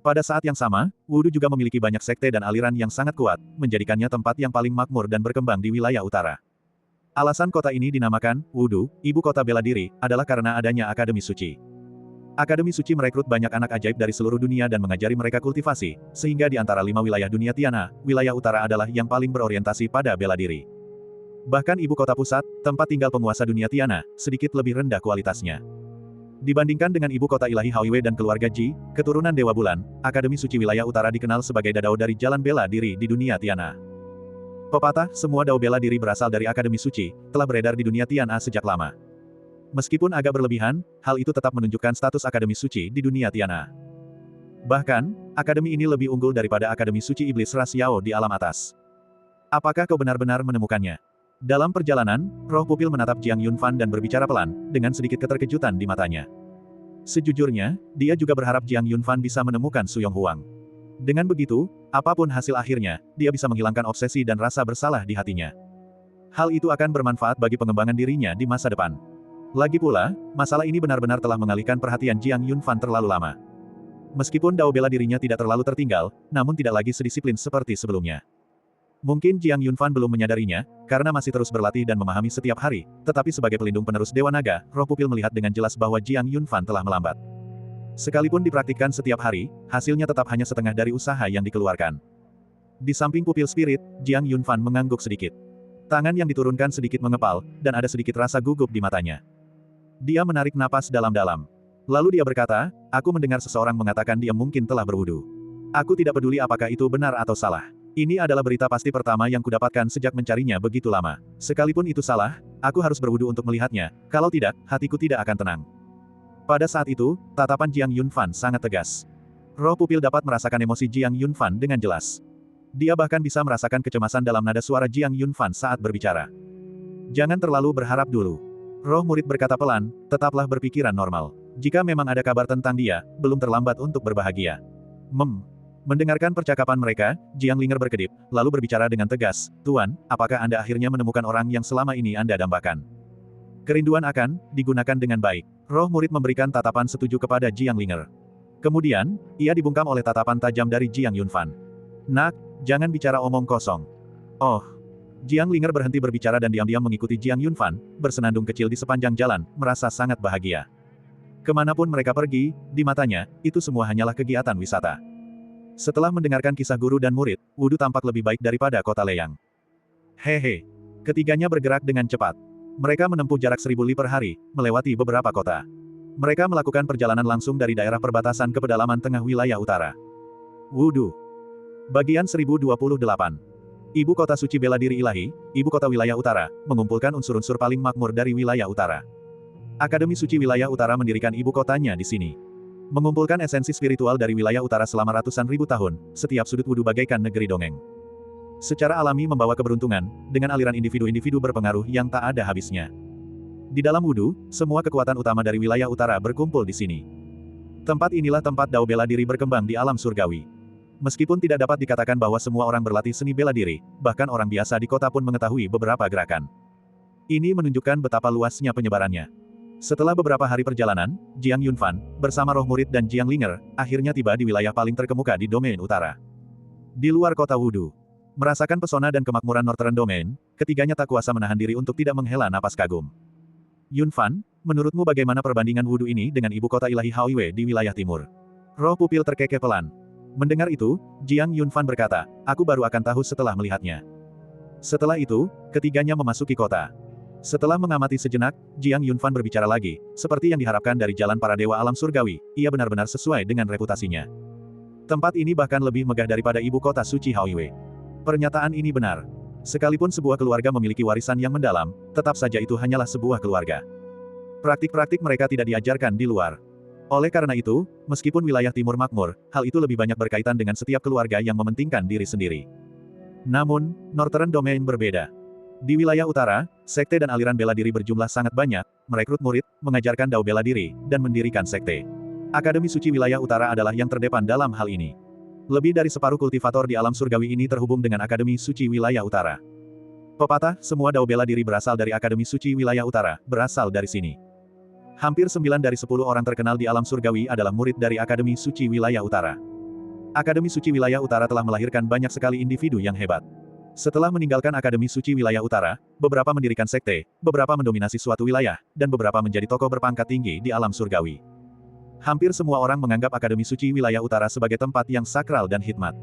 Pada saat yang sama, Wudu juga memiliki banyak sekte dan aliran yang sangat kuat, menjadikannya tempat yang paling makmur dan berkembang di wilayah utara. Alasan kota ini dinamakan Wudu, ibu kota bela diri, adalah karena adanya Akademi Suci. Akademi Suci merekrut banyak anak ajaib dari seluruh dunia dan mengajari mereka kultivasi, sehingga di antara 5 wilayah dunia Tiana, wilayah utara adalah yang paling berorientasi pada bela diri. Bahkan ibu kota pusat, tempat tinggal penguasa dunia Tiana, sedikit lebih rendah kualitasnya. Dibandingkan dengan ibu kota ilahi Haoiwe dan keluarga Ji, keturunan Dewa Bulan, Akademi Suci wilayah utara dikenal sebagai dadao dari jalan bela diri di dunia Tiana. Pepatah, semua dao bela diri berasal dari Akademi Suci, telah beredar di dunia Tiana sejak lama. Meskipun agak berlebihan, hal itu tetap menunjukkan status Akademi Suci di dunia Tiana. Bahkan, akademi ini lebih unggul daripada Akademi Suci Iblis Ras Yao di alam atas. Apakah kau benar-benar menemukannya? Dalam perjalanan, roh pupil menatap Jiang Yunfan dan berbicara pelan, dengan sedikit keterkejutan di matanya. Sejujurnya, dia juga berharap Jiang Yunfan bisa menemukan Su Yonghuang. Dengan begitu, apapun hasil akhirnya, dia bisa menghilangkan obsesi dan rasa bersalah di hatinya. Hal itu akan bermanfaat bagi pengembangan dirinya di masa depan. Lagi pula, masalah ini benar-benar telah mengalihkan perhatian Jiang Yunfan terlalu lama. Meskipun dao bela dirinya tidak terlalu tertinggal, namun tidak lagi sedisiplin seperti sebelumnya. Mungkin Jiang Yunfan belum menyadarinya, karena masih terus berlatih dan memahami setiap hari, tetapi sebagai pelindung penerus Dewa Naga, roh pupil melihat dengan jelas bahwa Jiang Yunfan telah melambat. Sekalipun dipraktikkan setiap hari, hasilnya tetap hanya setengah dari usaha yang dikeluarkan. Di samping pupil spirit, Jiang Yunfan mengangguk sedikit. Tangan yang diturunkan sedikit mengepal, dan ada sedikit rasa gugup di matanya. Dia menarik napas dalam-dalam. Lalu dia berkata, aku mendengar seseorang mengatakan dia mungkin telah berwudu. Aku tidak peduli apakah itu benar atau salah. Ini adalah berita pasti pertama yang kudapatkan sejak mencarinya begitu lama. Sekalipun itu salah, aku harus berwudu untuk melihatnya, kalau tidak, hatiku tidak akan tenang. Pada saat itu, tatapan Jiang Yunfan sangat tegas. Roh pupil dapat merasakan emosi Jiang Yunfan dengan jelas. Dia bahkan bisa merasakan kecemasan dalam nada suara Jiang Yunfan saat berbicara. Jangan terlalu berharap dulu. Roh murid berkata pelan, tetaplah berpikiran normal. Jika memang ada kabar tentang dia, belum terlambat untuk berbahagia. Mendengarkan percakapan mereka, Jiang Linger berkedip, lalu berbicara dengan tegas, Tuan, apakah Anda akhirnya menemukan orang yang selama ini Anda dambakan? Kerinduan akan digunakan dengan baik. Roh murid memberikan tatapan setuju kepada Jiang Linger. Kemudian, ia dibungkam oleh tatapan tajam dari Jiang Yunfan. Nak, jangan bicara omong kosong. Oh. Jiang Linger berhenti berbicara dan diam-diam mengikuti Jiang Yunfan, bersenandung kecil di sepanjang jalan, merasa sangat bahagia. Kemanapun mereka pergi, di matanya, itu semua hanyalah kegiatan wisata. Setelah mendengarkan kisah guru dan murid, Wudu tampak lebih baik daripada kota Leyang. Hehe. Ketiganya bergerak dengan cepat. Mereka menempuh jarak 1000 li per hari, melewati beberapa kota. Mereka melakukan perjalanan langsung dari daerah perbatasan ke pedalaman tengah wilayah utara. Wudu. Bagian 1028. Ibu kota suci bela diri ilahi, ibu kota wilayah utara, mengumpulkan unsur-unsur paling makmur dari wilayah utara. Akademi Suci Wilayah Utara mendirikan ibu kotanya di sini. Mengumpulkan esensi spiritual dari wilayah utara selama ratusan ribu tahun, setiap sudut Wudu bagaikan negeri dongeng. Secara alami membawa keberuntungan, dengan aliran individu-individu berpengaruh yang tak ada habisnya. Di dalam Wudu, semua kekuatan utama dari wilayah utara berkumpul di sini. Tempat inilah tempat dao bela diri berkembang di alam surgawi. Meskipun tidak dapat dikatakan bahwa semua orang berlatih seni bela diri, bahkan orang biasa di kota pun mengetahui beberapa gerakan. Ini menunjukkan betapa luasnya penyebarannya. Setelah beberapa hari perjalanan, Jiang Yunfan, bersama roh murid dan Jiang Linger, akhirnya tiba di wilayah paling terkemuka di domain utara. Di luar kota Wudu. Merasakan pesona dan kemakmuran Northern Domain, ketiganya tak kuasa menahan diri untuk tidak menghela napas kagum. Yunfan, menurutmu bagaimana perbandingan Wudu ini dengan ibu kota ilahi Haoiwe di wilayah timur? Roh pupil terkekeh pelan. Mendengar itu, Jiang Yunfan berkata, aku baru akan tahu setelah melihatnya. Setelah itu, ketiganya memasuki kota. Setelah mengamati sejenak, Jiang Yunfan berbicara lagi, seperti yang diharapkan dari jalan para dewa alam surgawi, ia benar-benar sesuai dengan reputasinya. Tempat ini bahkan lebih megah daripada ibu kota suci Haoiwe. Pernyataan ini benar. Sekalipun sebuah keluarga memiliki warisan yang mendalam, tetap saja itu hanyalah sebuah keluarga. Praktik-praktik mereka tidak diajarkan di luar. Oleh karena itu, meskipun wilayah timur makmur, hal itu lebih banyak berkaitan dengan setiap keluarga yang mementingkan diri sendiri. Namun, Northern Domain berbeda. Di wilayah utara, sekte dan aliran bela diri berjumlah sangat banyak, merekrut murid, mengajarkan dao bela diri, dan mendirikan sekte. Akademi Suci Wilayah Utara adalah yang terdepan dalam hal ini. Lebih dari separuh kultivator di alam surgawi ini terhubung dengan Akademi Suci Wilayah Utara. Pepatah, semua dao bela diri berasal dari Akademi Suci Wilayah Utara, berasal dari sini. Hampir 9 dari 10 orang terkenal di alam surgawi adalah murid dari Akademi Suci Wilayah Utara. Akademi Suci Wilayah Utara telah melahirkan banyak sekali individu yang hebat. Setelah meninggalkan Akademi Suci Wilayah Utara, beberapa mendirikan sekte, beberapa mendominasi suatu wilayah, dan beberapa menjadi tokoh berpangkat tinggi di alam surgawi. Hampir semua orang menganggap Akademi Suci Wilayah Utara sebagai tempat yang sakral dan hikmat.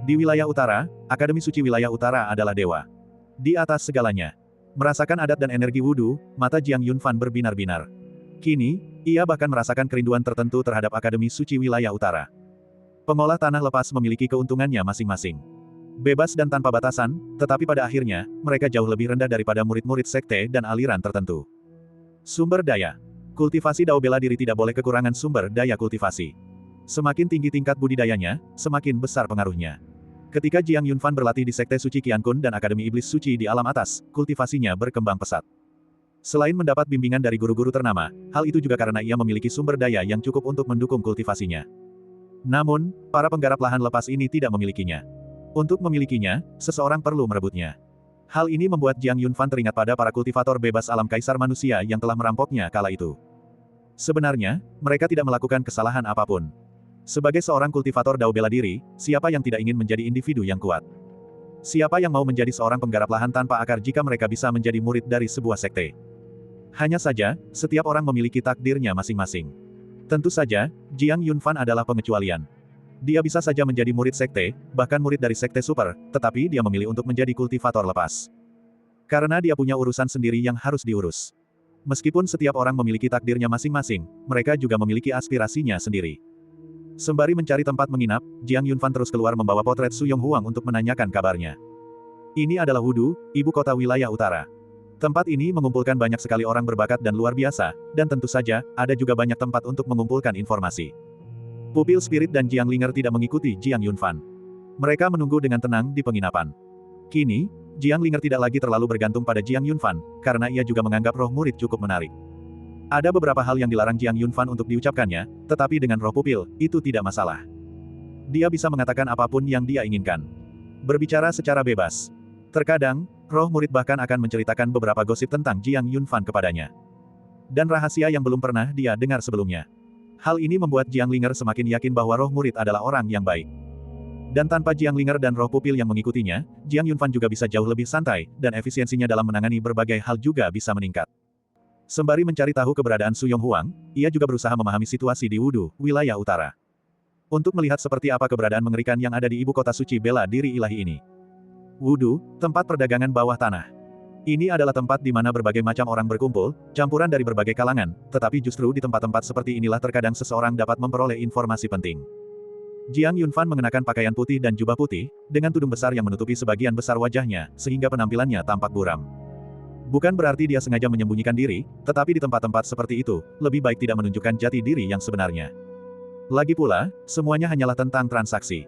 Di wilayah utara, Akademi Suci Wilayah Utara adalah dewa. Di atas segalanya. Merasakan adat dan energi wudhu, mata Jiang Yunfan berbinar-binar. Kini, ia bahkan merasakan kerinduan tertentu terhadap Akademi Suci Wilayah Utara. Pengolah tanah lepas memiliki keuntungannya masing-masing. Bebas dan tanpa batasan, tetapi pada akhirnya, mereka jauh lebih rendah daripada murid-murid sekte dan aliran tertentu. Sumber daya. Kultivasi Dao bela diri tidak boleh kekurangan sumber daya kultivasi. Semakin tinggi tingkat budidayanya, semakin besar pengaruhnya. Ketika Jiang Yunfan berlatih di Sekte Suci Qiankun dan Akademi Iblis Suci di alam atas, kultivasinya berkembang pesat. Selain mendapat bimbingan dari guru-guru ternama, hal itu juga karena ia memiliki sumber daya yang cukup untuk mendukung kultivasinya. Namun, para penggarap lahan lepas ini tidak memilikinya. Untuk memilikinya, seseorang perlu merebutnya. Hal ini membuat Jiang Yunfan teringat pada para kultivator bebas alam kaisar manusia yang telah merampoknya kala itu. Sebenarnya, mereka tidak melakukan kesalahan apapun. Sebagai seorang kultivator Dao bela diri, siapa yang tidak ingin menjadi individu yang kuat? Siapa yang mau menjadi seorang penggarap lahan tanpa akar jika mereka bisa menjadi murid dari sebuah sekte? Hanya saja, setiap orang memiliki takdirnya masing-masing. Tentu saja, Jiang Yunfan adalah pengecualian. Dia bisa saja menjadi murid sekte, bahkan murid dari sekte super, tetapi dia memilih untuk menjadi kultivator lepas. Karena dia punya urusan sendiri yang harus diurus. Meskipun setiap orang memiliki takdirnya masing-masing, mereka juga memiliki aspirasinya sendiri. Sembari mencari tempat menginap, Jiang Yunfan terus keluar membawa potret Su Yonghuang untuk menanyakan kabarnya. Ini adalah Wudu, ibu kota wilayah utara. Tempat ini mengumpulkan banyak sekali orang berbakat dan luar biasa, dan tentu saja, ada juga banyak tempat untuk mengumpulkan informasi. Pupil Spirit dan Jiang Linger tidak mengikuti Jiang Yunfan. Mereka menunggu dengan tenang di penginapan. Kini, Jiang Linger tidak lagi terlalu bergantung pada Jiang Yunfan, karena ia juga menganggap roh murid cukup menarik. Ada beberapa hal yang dilarang Jiang Yunfan untuk diucapkannya, tetapi dengan roh pupil, itu tidak masalah. Dia bisa mengatakan apapun yang dia inginkan. Berbicara secara bebas. Terkadang, roh murid bahkan akan menceritakan beberapa gosip tentang Jiang Yunfan kepadanya. Dan rahasia yang belum pernah dia dengar sebelumnya. Hal ini membuat Jiang Linger semakin yakin bahwa roh murid adalah orang yang baik. Dan tanpa Jiang Linger dan roh pupil yang mengikutinya, Jiang Yunfan juga bisa jauh lebih santai, dan efisiensinya dalam menangani berbagai hal juga bisa meningkat. Sembari mencari tahu keberadaan Su Yonghuang, ia juga berusaha memahami situasi di Wudu, wilayah utara. Untuk melihat seperti apa keberadaan mengerikan yang ada di ibu kota suci bela diri ilahi ini. Wudu, tempat perdagangan bawah tanah. Ini adalah tempat di mana berbagai macam orang berkumpul, campuran dari berbagai kalangan, tetapi justru di tempat-tempat seperti inilah terkadang seseorang dapat memperoleh informasi penting. Jiang Yunfan mengenakan pakaian putih dan jubah putih, dengan tudung besar yang menutupi sebagian besar wajahnya, sehingga penampilannya tampak buram. Bukan berarti dia sengaja menyembunyikan diri, tetapi di tempat-tempat seperti itu, lebih baik tidak menunjukkan jati diri yang sebenarnya. Lagi pula, semuanya hanyalah tentang transaksi.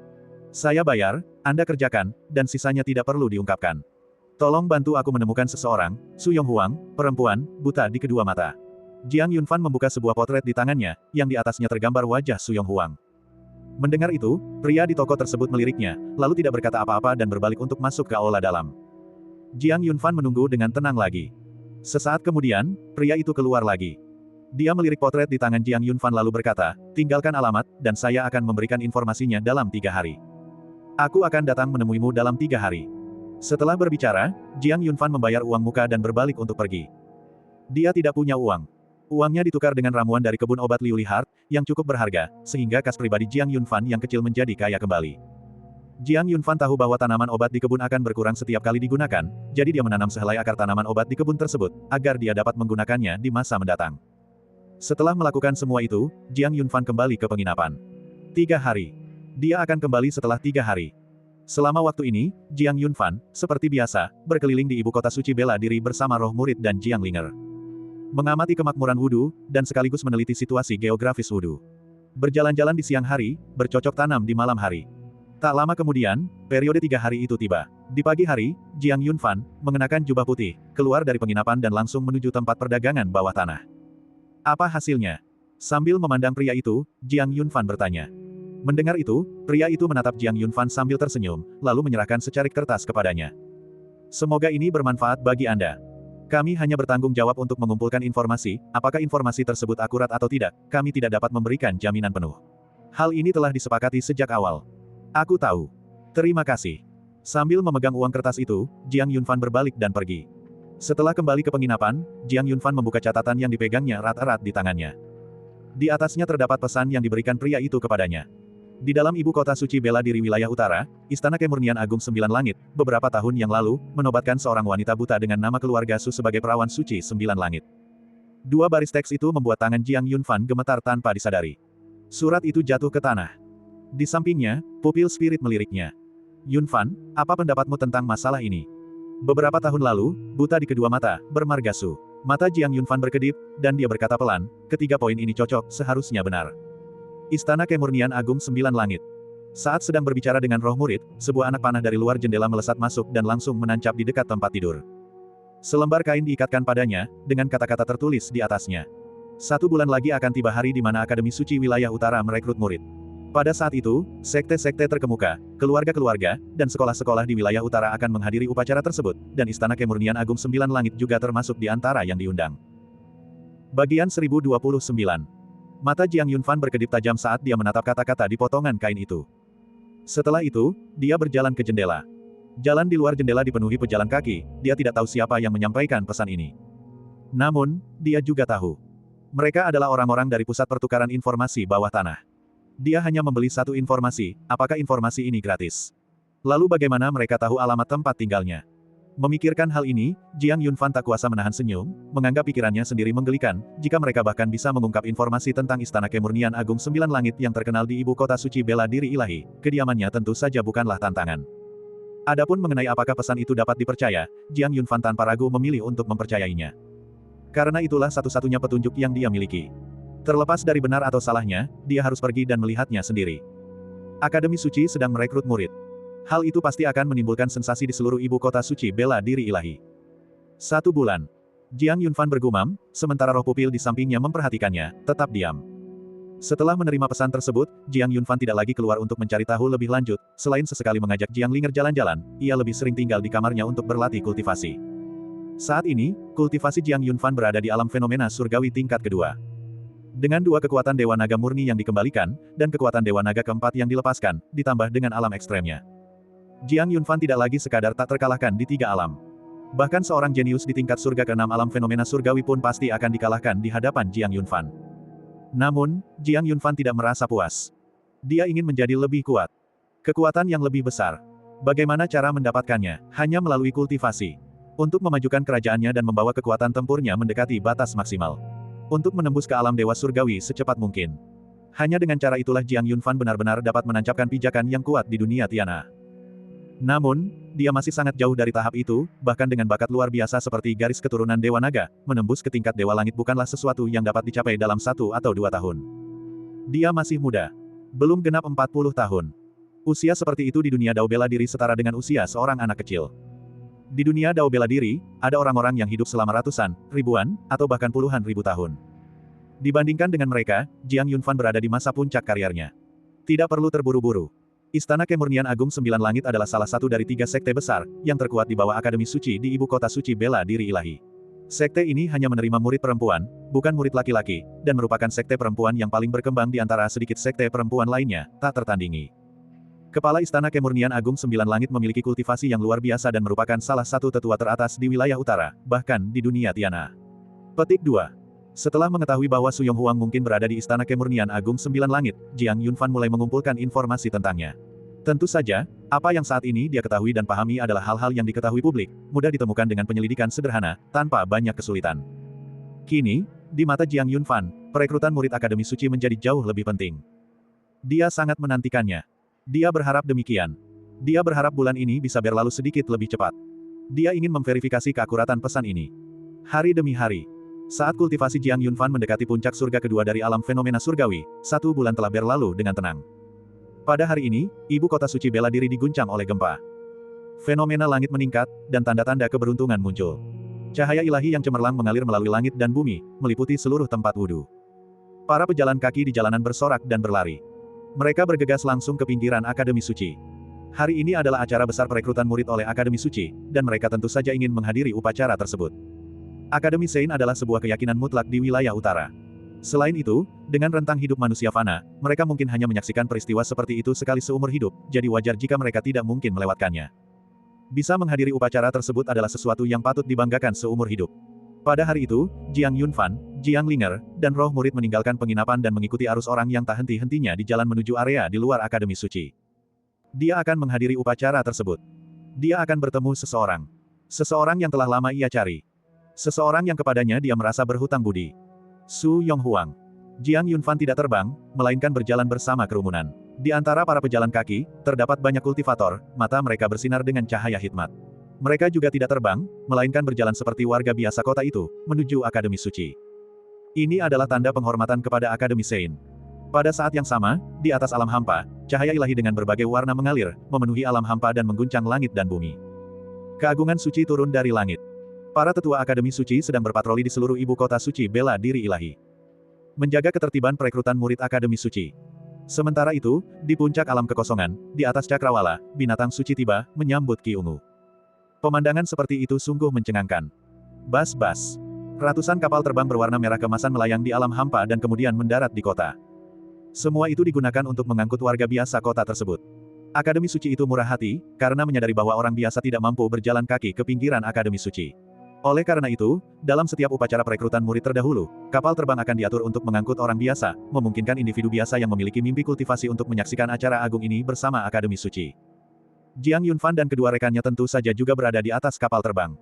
Saya bayar, Anda kerjakan, dan sisanya tidak perlu diungkapkan. Tolong bantu aku menemukan seseorang, Su Yonghuang, perempuan, buta di kedua mata. Jiang Yunfan membuka sebuah potret di tangannya, yang di atasnya tergambar wajah Su Yonghuang. Mendengar itu, pria di toko tersebut meliriknya, lalu tidak berkata apa-apa dan berbalik untuk masuk ke aula dalam. Jiang Yunfan menunggu dengan tenang lagi. Sesaat kemudian, pria itu keluar lagi. Dia melirik potret di tangan Jiang Yunfan lalu berkata, tinggalkan alamat, dan saya akan memberikan informasinya dalam 3 hari. Aku akan datang menemuimu dalam 3 hari. Setelah berbicara, Jiang Yunfan membayar uang muka dan berbalik untuk pergi. Dia tidak punya uang. Uangnya ditukar dengan ramuan dari kebun obat Liu Lihart, yang cukup berharga, sehingga kas pribadi Jiang Yunfan yang kecil menjadi kaya kembali. Jiang Yunfan tahu bahwa tanaman obat di kebun akan berkurang setiap kali digunakan, jadi dia menanam sehelai akar tanaman obat di kebun tersebut, agar dia dapat menggunakannya di masa mendatang. Setelah melakukan semua itu, Jiang Yunfan kembali ke penginapan. 3 hari. Dia akan kembali setelah 3 hari. Selama waktu ini, Jiang Yunfan, seperti biasa, berkeliling di ibu kota suci bela diri bersama roh murid dan Jiang Linger. Mengamati kemakmuran Wudu, dan sekaligus meneliti situasi geografis Wudu. Berjalan-jalan di siang hari, bercocok tanam di malam hari. Tak lama kemudian, periode 3 hari itu tiba. Di pagi hari, Jiang Yunfan, mengenakan jubah putih, keluar dari penginapan dan langsung menuju tempat perdagangan bawah tanah. Apa hasilnya? Sambil memandang pria itu, Jiang Yunfan bertanya. Mendengar itu, pria itu menatap Jiang Yunfan sambil tersenyum, lalu menyerahkan secarik kertas kepadanya. Semoga ini bermanfaat bagi Anda. Kami hanya bertanggung jawab untuk mengumpulkan informasi, apakah informasi tersebut akurat atau tidak, kami tidak dapat memberikan jaminan penuh. Hal ini telah disepakati sejak awal. Aku tahu. Terima kasih. Sambil memegang uang kertas itu, Jiang Yunfan berbalik dan pergi. Setelah kembali ke penginapan, Jiang Yunfan membuka catatan yang dipegangnya erat-erat di tangannya. Di atasnya terdapat pesan yang diberikan pria itu kepadanya. Di dalam ibu kota suci bela diri wilayah utara, Istana Kemurnian Agung Sembilan Langit, beberapa tahun yang lalu, menobatkan seorang wanita buta dengan nama keluarga Su sebagai perawan suci Sembilan Langit. Dua baris teks itu membuat tangan Jiang Yunfan gemetar tanpa disadari. Surat itu jatuh ke tanah. Di sampingnya, pupil spirit meliriknya. Yunfan, apa pendapatmu tentang masalah ini? Beberapa tahun lalu, buta di kedua mata, bermarga Su. Mata Jiang Yunfan berkedip, dan dia berkata pelan, ketiga poin ini cocok, seharusnya benar. Istana Kemurnian Agung Sembilan Langit. Saat sedang berbicara dengan roh murid, sebuah anak panah dari luar jendela melesat masuk dan langsung menancap di dekat tempat tidur. Selembar kain diikatkan padanya, dengan kata-kata tertulis di atasnya. 1 bulan lagi akan tiba hari di mana Akademi Suci Wilayah Utara merekrut murid. Pada saat itu, sekte-sekte terkemuka, keluarga-keluarga, dan sekolah-sekolah di wilayah utara akan menghadiri upacara tersebut, dan Istana Kemurnian Agung Sembilan Langit juga termasuk di antara yang diundang. Bagian 1029. Mata Jiang Yunfan berkedip tajam saat dia menatap kata-kata di potongan kain itu. Setelah itu, dia berjalan ke jendela. Jalan di luar jendela dipenuhi pejalan kaki, dia tidak tahu siapa yang menyampaikan pesan ini. Namun, dia juga tahu. Mereka adalah orang-orang dari pusat pertukaran informasi bawah tanah. Dia hanya membeli satu informasi, apakah informasi ini gratis? Lalu bagaimana mereka tahu alamat tempat tinggalnya? Memikirkan hal ini, Jiang Yunfan tak kuasa menahan senyum, menganggap pikirannya sendiri menggelikan, jika mereka bahkan bisa mengungkap informasi tentang Istana Kemurnian Agung Sembilan Langit yang terkenal di ibu kota suci bela diri ilahi, kediamannya tentu saja bukanlah tantangan. Adapun mengenai apakah pesan itu dapat dipercaya, Jiang Yunfan tanpa ragu memilih untuk mempercayainya. Karena itulah satu-satunya petunjuk yang dia miliki. Terlepas dari benar atau salahnya, dia harus pergi dan melihatnya sendiri. Akademi Suci sedang merekrut murid. Hal itu pasti akan menimbulkan sensasi di seluruh ibu kota suci bela diri ilahi. 1 bulan. Jiang Yunfan bergumam, sementara roh pupil di sampingnya memperhatikannya, tetap diam. Setelah menerima pesan tersebut, Jiang Yunfan tidak lagi keluar untuk mencari tahu lebih lanjut, selain sesekali mengajak Jiang Linger jalan-jalan, ia lebih sering tinggal di kamarnya untuk berlatih kultivasi. Saat ini, kultivasi Jiang Yunfan berada di alam fenomena surgawi tingkat kedua. Dengan 2 kekuatan Dewa Naga murni yang dikembalikan, dan kekuatan Dewa Naga keempat yang dilepaskan, ditambah dengan alam ekstremnya. Jiang Yunfan tidak lagi sekadar tak terkalahkan di 3 alam. Bahkan seorang jenius di tingkat surga ke-6 alam fenomena surgawi pun pasti akan dikalahkan di hadapan Jiang Yunfan. Namun, Jiang Yunfan tidak merasa puas. Dia ingin menjadi lebih kuat. Kekuatan yang lebih besar. Bagaimana cara mendapatkannya? Hanya melalui kultivasi. Untuk memajukan kerajaannya dan membawa kekuatan tempurnya mendekati batas maksimal. Untuk menembus ke alam dewa surgawi secepat mungkin. Hanya dengan cara itulah Jiang Yunfan benar-benar dapat menancapkan pijakan yang kuat di dunia Tiana. Namun, dia masih sangat jauh dari tahap itu, bahkan dengan bakat luar biasa seperti garis keturunan Dewa Naga, menembus ke tingkat Dewa Langit bukanlah sesuatu yang dapat dicapai dalam 1 atau 2 tahun. Dia masih muda. Belum genap 40 tahun. Usia seperti itu di dunia Dao bela diri setara dengan usia seorang anak kecil. Di dunia Dao bela diri, ada orang-orang yang hidup selama ratusan, ribuan, atau bahkan puluhan ribu tahun. Dibandingkan dengan mereka, Jiang Yunfan berada di masa puncak karirnya. Tidak perlu terburu-buru. Istana Kemurnian Agung Sembilan Langit adalah salah satu dari 3 sekte besar, yang terkuat di bawah Akademi Suci di ibu kota suci bela diri ilahi. Sekte ini hanya menerima murid perempuan, bukan murid laki-laki, dan merupakan sekte perempuan yang paling berkembang di antara sedikit sekte perempuan lainnya, tak tertandingi. Kepala Istana Kemurnian Agung Sembilan Langit memiliki kultivasi yang luar biasa dan merupakan salah satu tetua teratas di wilayah utara, bahkan di dunia Tiana. Petik 2. Setelah mengetahui bahwa Su Yonghuang mungkin berada di Istana Kemurnian Agung Sembilan Langit, Jiang Yunfan mulai mengumpulkan informasi tentangnya. Tentu saja, apa yang saat ini dia ketahui dan pahami adalah hal-hal yang diketahui publik, mudah ditemukan dengan penyelidikan sederhana, tanpa banyak kesulitan. Kini, di mata Jiang Yunfan, perekrutan murid Akademi Suci menjadi jauh lebih penting. Dia sangat menantikannya. Dia berharap demikian. Dia berharap bulan ini bisa berlalu sedikit lebih cepat. Dia ingin memverifikasi keakuratan pesan ini. Hari demi hari. Saat kultivasi Jiang Yunfan mendekati puncak surga kedua dari alam fenomena surgawi, 1 bulan telah berlalu dengan tenang. Pada hari ini, ibu kota suci bela diri diguncang oleh gempa. Fenomena langit meningkat, dan tanda-tanda keberuntungan muncul. Cahaya ilahi yang cemerlang mengalir melalui langit dan bumi, meliputi seluruh tempat wudhu. Para pejalan kaki di jalanan bersorak dan berlari. Mereka bergegas langsung ke pinggiran Akademi Suci. Hari ini adalah acara besar perekrutan murid oleh Akademi Suci, dan mereka tentu saja ingin menghadiri upacara tersebut. Akademi Sein adalah sebuah keyakinan mutlak di wilayah utara. Selain itu, dengan rentang hidup manusia fana, mereka mungkin hanya menyaksikan peristiwa seperti itu sekali seumur hidup, jadi wajar jika mereka tidak mungkin melewatkannya. Bisa menghadiri upacara tersebut adalah sesuatu yang patut dibanggakan seumur hidup. Pada hari itu, Jiang Yunfan, Jiang Linger, dan roh murid meninggalkan penginapan dan mengikuti arus orang yang tak henti-hentinya di jalan menuju area di luar Akademi Suci. Dia akan menghadiri upacara tersebut. Dia akan bertemu seseorang. Seseorang yang telah lama ia cari. Seseorang yang kepadanya dia merasa berhutang budi. Su Yonghuang. Jiang Yunfan tidak terbang, melainkan berjalan bersama kerumunan. Di antara para pejalan kaki, terdapat banyak kultivator, mata mereka bersinar dengan cahaya hikmat. Mereka juga tidak terbang, melainkan berjalan seperti warga biasa kota itu, menuju Akademi Suci. Ini adalah tanda penghormatan kepada Akademi Sein. Pada saat yang sama, di atas alam hampa, cahaya ilahi dengan berbagai warna mengalir, memenuhi alam hampa dan mengguncang langit dan bumi. Keagungan suci turun dari langit. Para tetua Akademi Suci sedang berpatroli di seluruh ibu kota suci bela diri ilahi. Menjaga ketertiban perekrutan murid Akademi Suci. Sementara itu, di puncak alam kekosongan, di atas cakrawala, binatang suci tiba, menyambut Ki Ungu. Pemandangan seperti itu sungguh mencengangkan. Bas-bas. Ratusan kapal terbang berwarna merah kemasan melayang di alam hampa dan kemudian mendarat di kota. Semua itu digunakan untuk mengangkut warga biasa kota tersebut. Akademi Suci itu murah hati, karena menyadari bahwa orang biasa tidak mampu berjalan kaki ke pinggiran Akademi Suci. Oleh karena itu, dalam setiap upacara perekrutan murid terdahulu, kapal terbang akan diatur untuk mengangkut orang biasa, memungkinkan individu biasa yang memiliki mimpi kultivasi untuk menyaksikan acara agung ini bersama Akademi Suci. Jiang Yunfan dan kedua rekannya tentu saja juga berada di atas kapal terbang.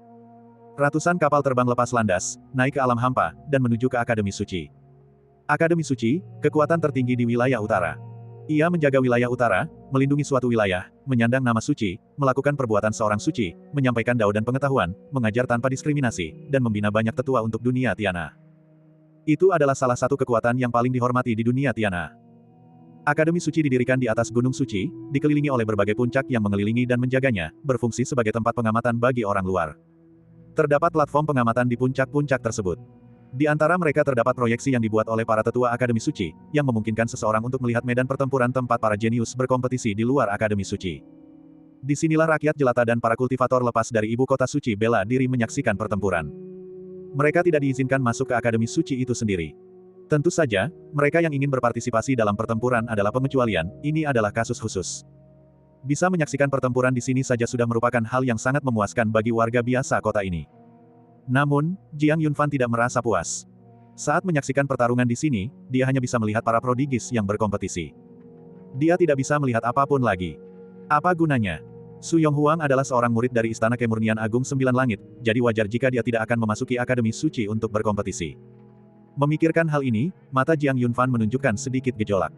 Ratusan kapal terbang lepas landas, naik ke alam hampa, dan menuju ke Akademi Suci. Akademi Suci, kekuatan tertinggi di wilayah utara. Ia menjaga wilayah utara, melindungi suatu wilayah, menyandang nama suci, melakukan perbuatan seorang suci, menyampaikan dao dan pengetahuan, mengajar tanpa diskriminasi, dan membina banyak tetua untuk dunia Tiana. Itu adalah salah satu kekuatan yang paling dihormati di dunia Tiana. Akademi Suci didirikan di atas Gunung Suci, dikelilingi oleh berbagai puncak yang mengelilingi dan menjaganya, berfungsi sebagai tempat pengamatan bagi orang luar. Terdapat platform pengamatan di puncak-puncak tersebut. Di antara mereka terdapat proyeksi yang dibuat oleh para tetua Akademi Suci, yang memungkinkan seseorang untuk melihat medan pertempuran tempat para jenius berkompetisi di luar Akademi Suci. Disinilah rakyat jelata dan para kultivator lepas dari ibu kota suci bela diri menyaksikan pertempuran. Mereka tidak diizinkan masuk ke Akademi Suci itu sendiri. Tentu saja, mereka yang ingin berpartisipasi dalam pertempuran adalah pengecualian, ini adalah kasus khusus. Bisa menyaksikan pertempuran di sini saja sudah merupakan hal yang sangat memuaskan bagi warga biasa kota ini. Namun, Jiang Yunfan tidak merasa puas. Saat menyaksikan pertarungan di sini, dia hanya bisa melihat para prodigis yang berkompetisi. Dia tidak bisa melihat apapun lagi. Apa gunanya? Su Yonghuang adalah seorang murid dari Istana Kemurnian Agung Sembilan Langit, jadi wajar jika dia tidak akan memasuki Akademi Suci untuk berkompetisi. Memikirkan hal ini, mata Jiang Yunfan menunjukkan sedikit gejolak.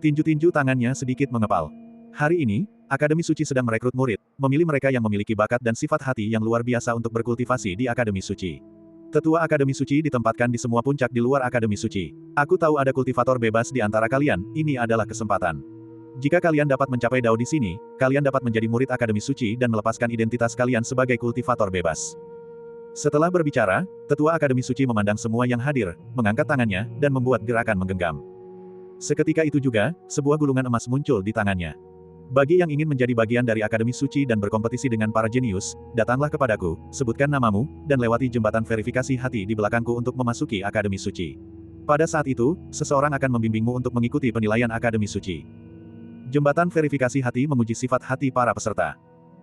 Tinju-tinju tangannya sedikit mengepal. Hari ini, Akademi Suci sedang merekrut murid, memilih mereka yang memiliki bakat dan sifat hati yang luar biasa untuk berkultivasi di Akademi Suci. Tetua Akademi Suci ditempatkan di semua puncak di luar Akademi Suci. Aku tahu ada kultivator bebas di antara kalian, ini adalah kesempatan. Jika kalian dapat mencapai dao di sini, kalian dapat menjadi murid Akademi Suci dan melepaskan identitas kalian sebagai kultivator bebas. Setelah berbicara, Tetua Akademi Suci memandang semua yang hadir, mengangkat tangannya, dan membuat gerakan menggenggam. Seketika itu juga, sebuah gulungan emas muncul di tangannya. Bagi yang ingin menjadi bagian dari Akademi Suci dan berkompetisi dengan para jenius, datanglah kepadaku, sebutkan namamu, dan lewati jembatan verifikasi hati di belakangku untuk memasuki Akademi Suci. Pada saat itu, seseorang akan membimbingmu untuk mengikuti penilaian Akademi Suci. Jembatan verifikasi hati menguji sifat hati para peserta.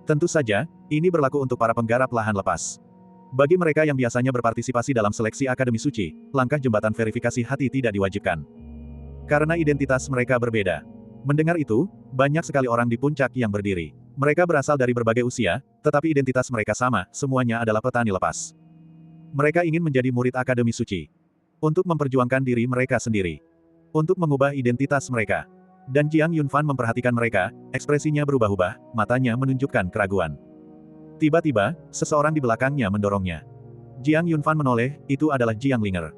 Tentu saja, ini berlaku untuk para penggarap lahan lepas. Bagi mereka yang biasanya berpartisipasi dalam seleksi Akademi Suci, langkah jembatan verifikasi hati tidak diwajibkan. Karena identitas mereka berbeda. Mendengar itu, banyak sekali orang di puncak yang berdiri. Mereka berasal dari berbagai usia, tetapi identitas mereka sama, semuanya adalah petani lepas. Mereka ingin menjadi murid Akademi Suci. Untuk memperjuangkan diri mereka sendiri. Untuk mengubah identitas mereka. Dan Jiang Yunfan memperhatikan mereka, ekspresinya berubah-ubah, matanya menunjukkan keraguan. Tiba-tiba, seseorang di belakangnya mendorongnya. Jiang Yunfan menoleh, itu adalah Jiang Linger.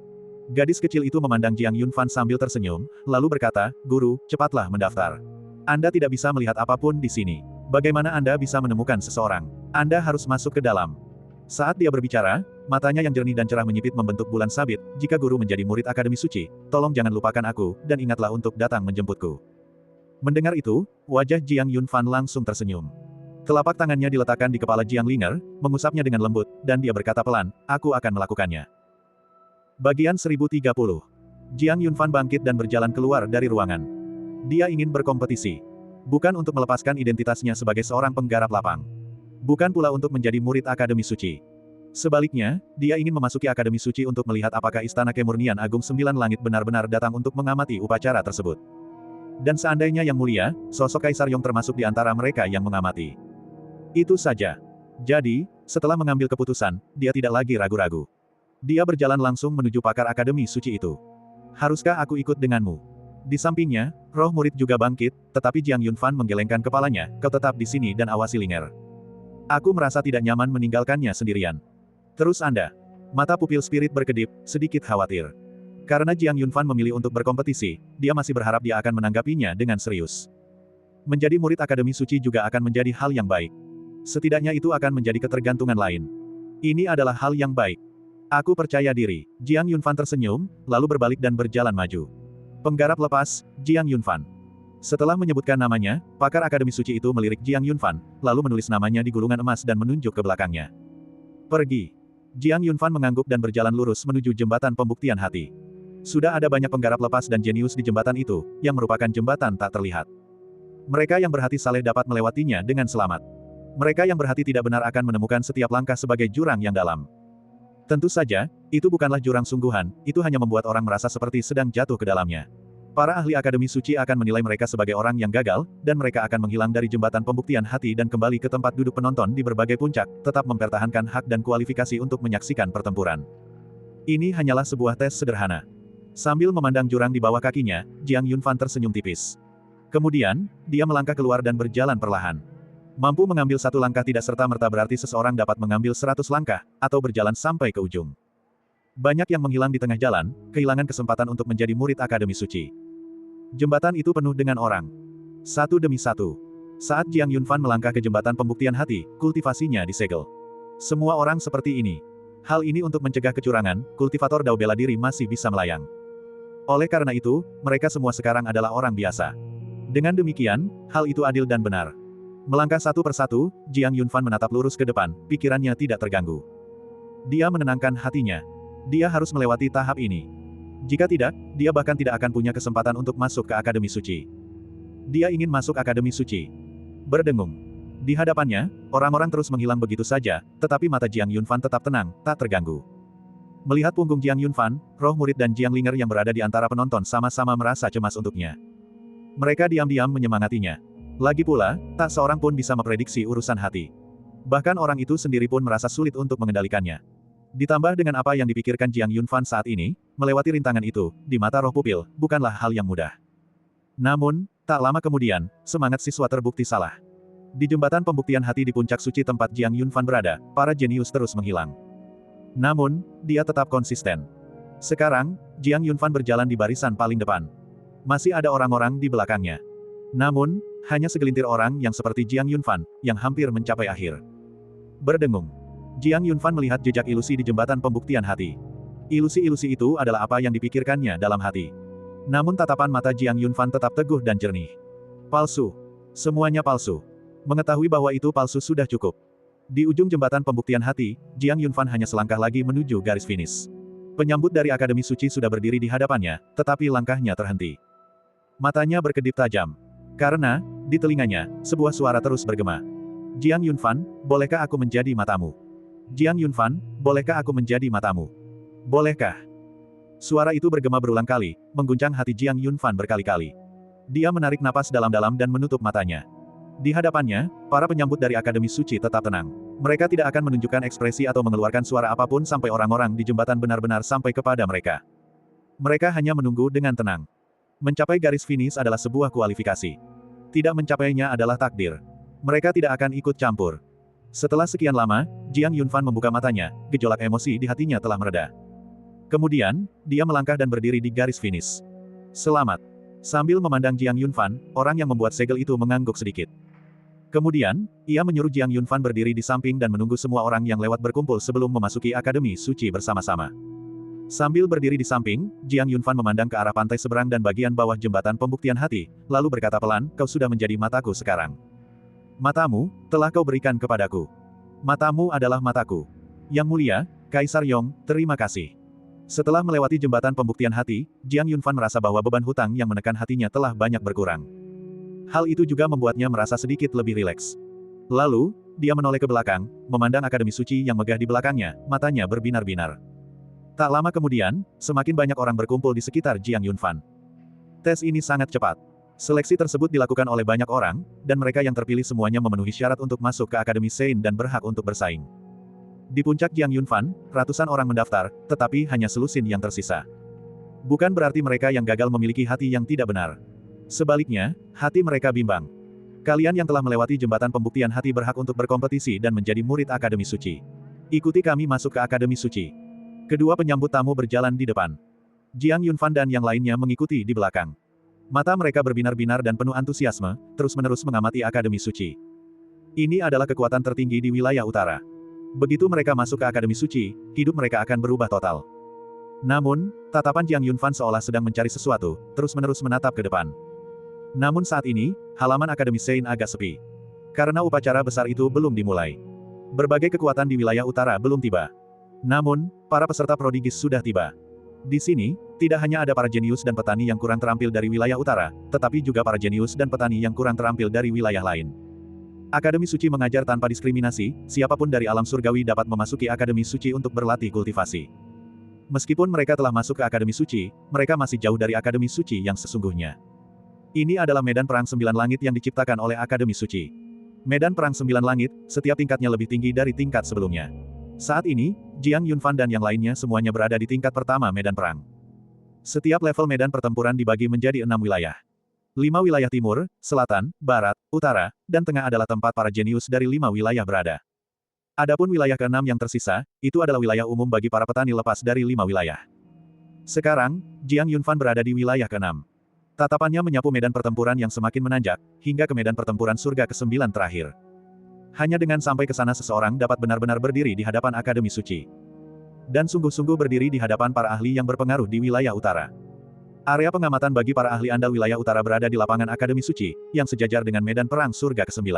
Gadis kecil itu memandang Jiang Yunfan sambil tersenyum, lalu berkata, "Guru, cepatlah mendaftar. Anda tidak bisa melihat apapun di sini. Bagaimana Anda bisa menemukan seseorang? Anda harus masuk ke dalam." Saat dia berbicara, matanya yang jernih dan cerah menyipit membentuk bulan sabit, "Jika guru menjadi murid Akademi Suci, tolong jangan lupakan aku, dan ingatlah untuk datang menjemputku." Mendengar itu, wajah Jiang Yunfan langsung tersenyum. Telapak tangannya diletakkan di kepala Jiang Linger, mengusapnya dengan lembut, dan dia berkata pelan, aku akan melakukannya. Bagian 1030. Jiang Yunfan bangkit dan berjalan keluar dari ruangan. Dia ingin berkompetisi. Bukan untuk melepaskan identitasnya sebagai seorang penggarap lapang. Bukan pula untuk menjadi murid Akademi Suci. Sebaliknya, dia ingin memasuki Akademi Suci untuk melihat apakah Istana Kemurnian Agung Sembilan Langit benar-benar datang untuk mengamati upacara tersebut. Dan seandainya Yang Mulia, sosok Kaisar Yong termasuk di antara mereka yang mengamati. Itu saja. Jadi, setelah mengambil keputusan, dia tidak lagi ragu-ragu. Dia berjalan langsung menuju pakar Akademi Suci itu. Haruskah aku ikut denganmu? Di sampingnya, roh murid juga bangkit, tetapi Jiang Yunfan menggelengkan kepalanya, kau tetap di sini dan awasi Linger. Aku merasa tidak nyaman meninggalkannya sendirian. Terus Anda. Mata pupil spirit berkedip, sedikit khawatir. Karena Jiang Yunfan memilih untuk berkompetisi, dia masih berharap dia akan menanggapinya dengan serius. Menjadi murid Akademi Suci juga akan menjadi hal yang baik. Setidaknya itu akan menjadi ketergantungan lain. Ini adalah hal yang baik. Aku percaya diri. Jiang Yunfan tersenyum, lalu berbalik dan berjalan maju. Penggarap lepas, Jiang Yunfan. Setelah menyebutkan namanya, pakar Akademi Suci itu melirik Jiang Yunfan, lalu menulis namanya di gulungan emas dan menunjuk ke belakangnya. Pergi. Jiang Yunfan mengangguk dan berjalan lurus menuju jembatan pembuktian hati. Sudah ada banyak penggarap lepas dan jenius di jembatan itu, yang merupakan jembatan tak terlihat. Mereka yang berhati saleh dapat melewatinya dengan selamat. Mereka yang berhati tidak benar akan menemukan setiap langkah sebagai jurang yang dalam. Tentu saja, itu bukanlah jurang sungguhan, itu hanya membuat orang merasa seperti sedang jatuh ke dalamnya. Para ahli Akademi Suci akan menilai mereka sebagai orang yang gagal, dan mereka akan menghilang dari jembatan pembuktian hati dan kembali ke tempat duduk penonton di berbagai puncak, tetap mempertahankan hak dan kualifikasi untuk menyaksikan pertempuran. Ini hanyalah sebuah tes sederhana. Sambil memandang jurang di bawah kakinya, Jiang Yunfan tersenyum tipis. Kemudian, dia melangkah keluar dan berjalan perlahan. Mampu mengambil satu langkah tidak serta-merta berarti seseorang dapat mengambil 100 langkah, atau berjalan sampai ke ujung. Banyak yang menghilang di tengah jalan, kehilangan kesempatan untuk menjadi murid Akademi Suci. Jembatan itu penuh dengan orang. Satu demi satu. Saat Jiang Yunfan melangkah ke jembatan pembuktian hati, kultivasinya disegel. Semua orang seperti ini. Hal ini untuk mencegah kecurangan, kultivator dao bela diri masih bisa melayang. Oleh karena itu, mereka semua sekarang adalah orang biasa. Dengan demikian, hal itu adil dan benar. Melangkah satu persatu, Jiang Yunfan menatap lurus ke depan, pikirannya tidak terganggu. Dia menenangkan hatinya. Dia harus melewati tahap ini. Jika tidak, dia bahkan tidak akan punya kesempatan untuk masuk ke Akademi Suci. Dia ingin masuk Akademi Suci. Berdengung. Di hadapannya, orang-orang terus menghilang begitu saja, tetapi mata Jiang Yunfan tetap tenang, tak terganggu. Melihat punggung Jiang Yunfan, roh murid dan Jiang Linger yang berada di antara penonton sama-sama merasa cemas untuknya. Mereka diam-diam menyemangatinya. Lagi pula, tak seorang pun bisa memprediksi urusan hati. Bahkan orang itu sendiri pun merasa sulit untuk mengendalikannya. Ditambah dengan apa yang dipikirkan Jiang Yunfan saat ini, melewati rintangan itu, di mata roh pupil, bukanlah hal yang mudah. Namun, tak lama kemudian, semangat siswa terbukti salah. Di jembatan pembuktian hati di puncak suci tempat Jiang Yunfan berada, para jenius terus menghilang. Namun, dia tetap konsisten. Sekarang, Jiang Yunfan berjalan di barisan paling depan. Masih ada orang-orang di belakangnya. Namun, hanya segelintir orang yang seperti Jiang Yunfan, yang hampir mencapai akhir. Berdengung. Jiang Yunfan melihat jejak ilusi di jembatan pembuktian hati. Ilusi-ilusi itu adalah apa yang dipikirkannya dalam hati. Namun tatapan mata Jiang Yunfan tetap teguh dan jernih. Palsu. Semuanya palsu. Mengetahui bahwa itu palsu sudah cukup. Di ujung jembatan pembuktian hati, Jiang Yunfan hanya selangkah lagi menuju garis finish. Penyambut dari Akademi Suci sudah berdiri di hadapannya, tetapi langkahnya terhenti. Matanya berkedip tajam. Karena, di telinganya, sebuah suara terus bergema. Jiang Yunfan, bolehkah aku menjadi matamu? Jiang Yunfan, bolehkah aku menjadi matamu? Bolehkah? Suara itu bergema berulang kali, mengguncang hati Jiang Yunfan berkali-kali. Dia menarik napas dalam-dalam dan menutup matanya. Di hadapannya, para penyambut dari Akademi Suci tetap tenang. Mereka tidak akan menunjukkan ekspresi atau mengeluarkan suara apapun sampai orang-orang di jembatan benar-benar sampai kepada mereka. Mereka hanya menunggu dengan tenang. Mencapai garis finish adalah sebuah kualifikasi. Tidak mencapainya adalah takdir. Mereka tidak akan ikut campur. Setelah sekian lama, Jiang Yunfan membuka matanya, gejolak emosi di hatinya telah mereda. Kemudian, dia melangkah dan berdiri di garis finish. Selamat. Sambil memandang Jiang Yunfan, orang yang membuat segel itu mengangguk sedikit. Kemudian, ia menyuruh Jiang Yunfan berdiri di samping dan menunggu semua orang yang lewat berkumpul sebelum memasuki Akademi Suci bersama-sama. Sambil berdiri di samping, Jiang Yunfan memandang ke arah pantai seberang dan bagian bawah jembatan pembuktian hati, lalu berkata pelan, kau sudah menjadi mataku sekarang. Matamu, telah kau berikan kepadaku. Matamu adalah mataku. Yang mulia, Kaisar Yong, terima kasih. Setelah melewati jembatan pembuktian hati, Jiang Yunfan merasa bahwa beban hutang yang menekan hatinya telah banyak berkurang. Hal itu juga membuatnya merasa sedikit lebih rileks. Lalu, dia menoleh ke belakang, memandang Akademi Suci yang megah di belakangnya, matanya berbinar-binar. Tak lama kemudian, semakin banyak orang berkumpul di sekitar Jiang Yunfan. Tes ini sangat cepat. Seleksi tersebut dilakukan oleh banyak orang, dan mereka yang terpilih semuanya memenuhi syarat untuk masuk ke Akademi Sein dan berhak untuk bersaing. Di puncak Jiang Yunfan, ratusan orang mendaftar, tetapi hanya selusin yang tersisa. Bukan berarti mereka yang gagal memiliki hati yang tidak benar. Sebaliknya, hati mereka bimbang. Kalian yang telah melewati jembatan pembuktian hati berhak untuk berkompetisi dan menjadi murid Akademi Suci. Ikuti kami masuk ke Akademi Suci. Kedua penyambut tamu berjalan di depan. Jiang Yunfan dan yang lainnya mengikuti di belakang. Mata mereka berbinar-binar dan penuh antusiasme, terus-menerus mengamati Akademi Suci. Ini adalah kekuatan tertinggi di wilayah utara. Begitu mereka masuk ke Akademi Suci, hidup mereka akan berubah total. Namun, tatapan Jiang Yunfan seolah sedang mencari sesuatu, terus-menerus menatap ke depan. Namun saat ini, halaman Akademi Sein agak sepi. Karena upacara besar itu belum dimulai. Berbagai kekuatan di wilayah utara belum tiba. Namun, para peserta prodigis sudah tiba. Di sini, tidak hanya ada para jenius dan petani yang kurang terampil dari wilayah utara, tetapi juga para jenius dan petani yang kurang terampil dari wilayah lain. Akademi Suci mengajar tanpa diskriminasi, siapapun dari alam surgawi dapat memasuki Akademi Suci untuk berlatih kultivasi. Meskipun mereka telah masuk ke Akademi Suci, mereka masih jauh dari Akademi Suci yang sesungguhnya. Ini adalah medan perang 9 langit yang diciptakan oleh Akademi Suci. Medan perang 9 langit, setiap tingkatnya lebih tinggi dari tingkat sebelumnya. Saat ini, Jiang Yunfan dan yang lainnya semuanya berada di tingkat pertama medan perang. Setiap level medan pertempuran dibagi menjadi 6 wilayah. 5 wilayah timur, selatan, barat, utara, dan tengah adalah tempat para jenius dari 5 wilayah berada. Adapun wilayah ke-6 yang tersisa, itu adalah wilayah umum bagi para petani lepas dari 5 wilayah. Sekarang, Jiang Yunfan berada di wilayah ke-6. Tatapannya menyapu medan pertempuran yang semakin menanjak, hingga ke medan pertempuran surga ke-9 terakhir. Hanya dengan sampai ke sana seseorang dapat benar-benar berdiri di hadapan Akademi Suci. Dan sungguh-sungguh berdiri di hadapan para ahli yang berpengaruh di wilayah utara. Area pengamatan bagi para ahli andal wilayah utara berada di lapangan Akademi Suci, yang sejajar dengan medan perang surga ke-9.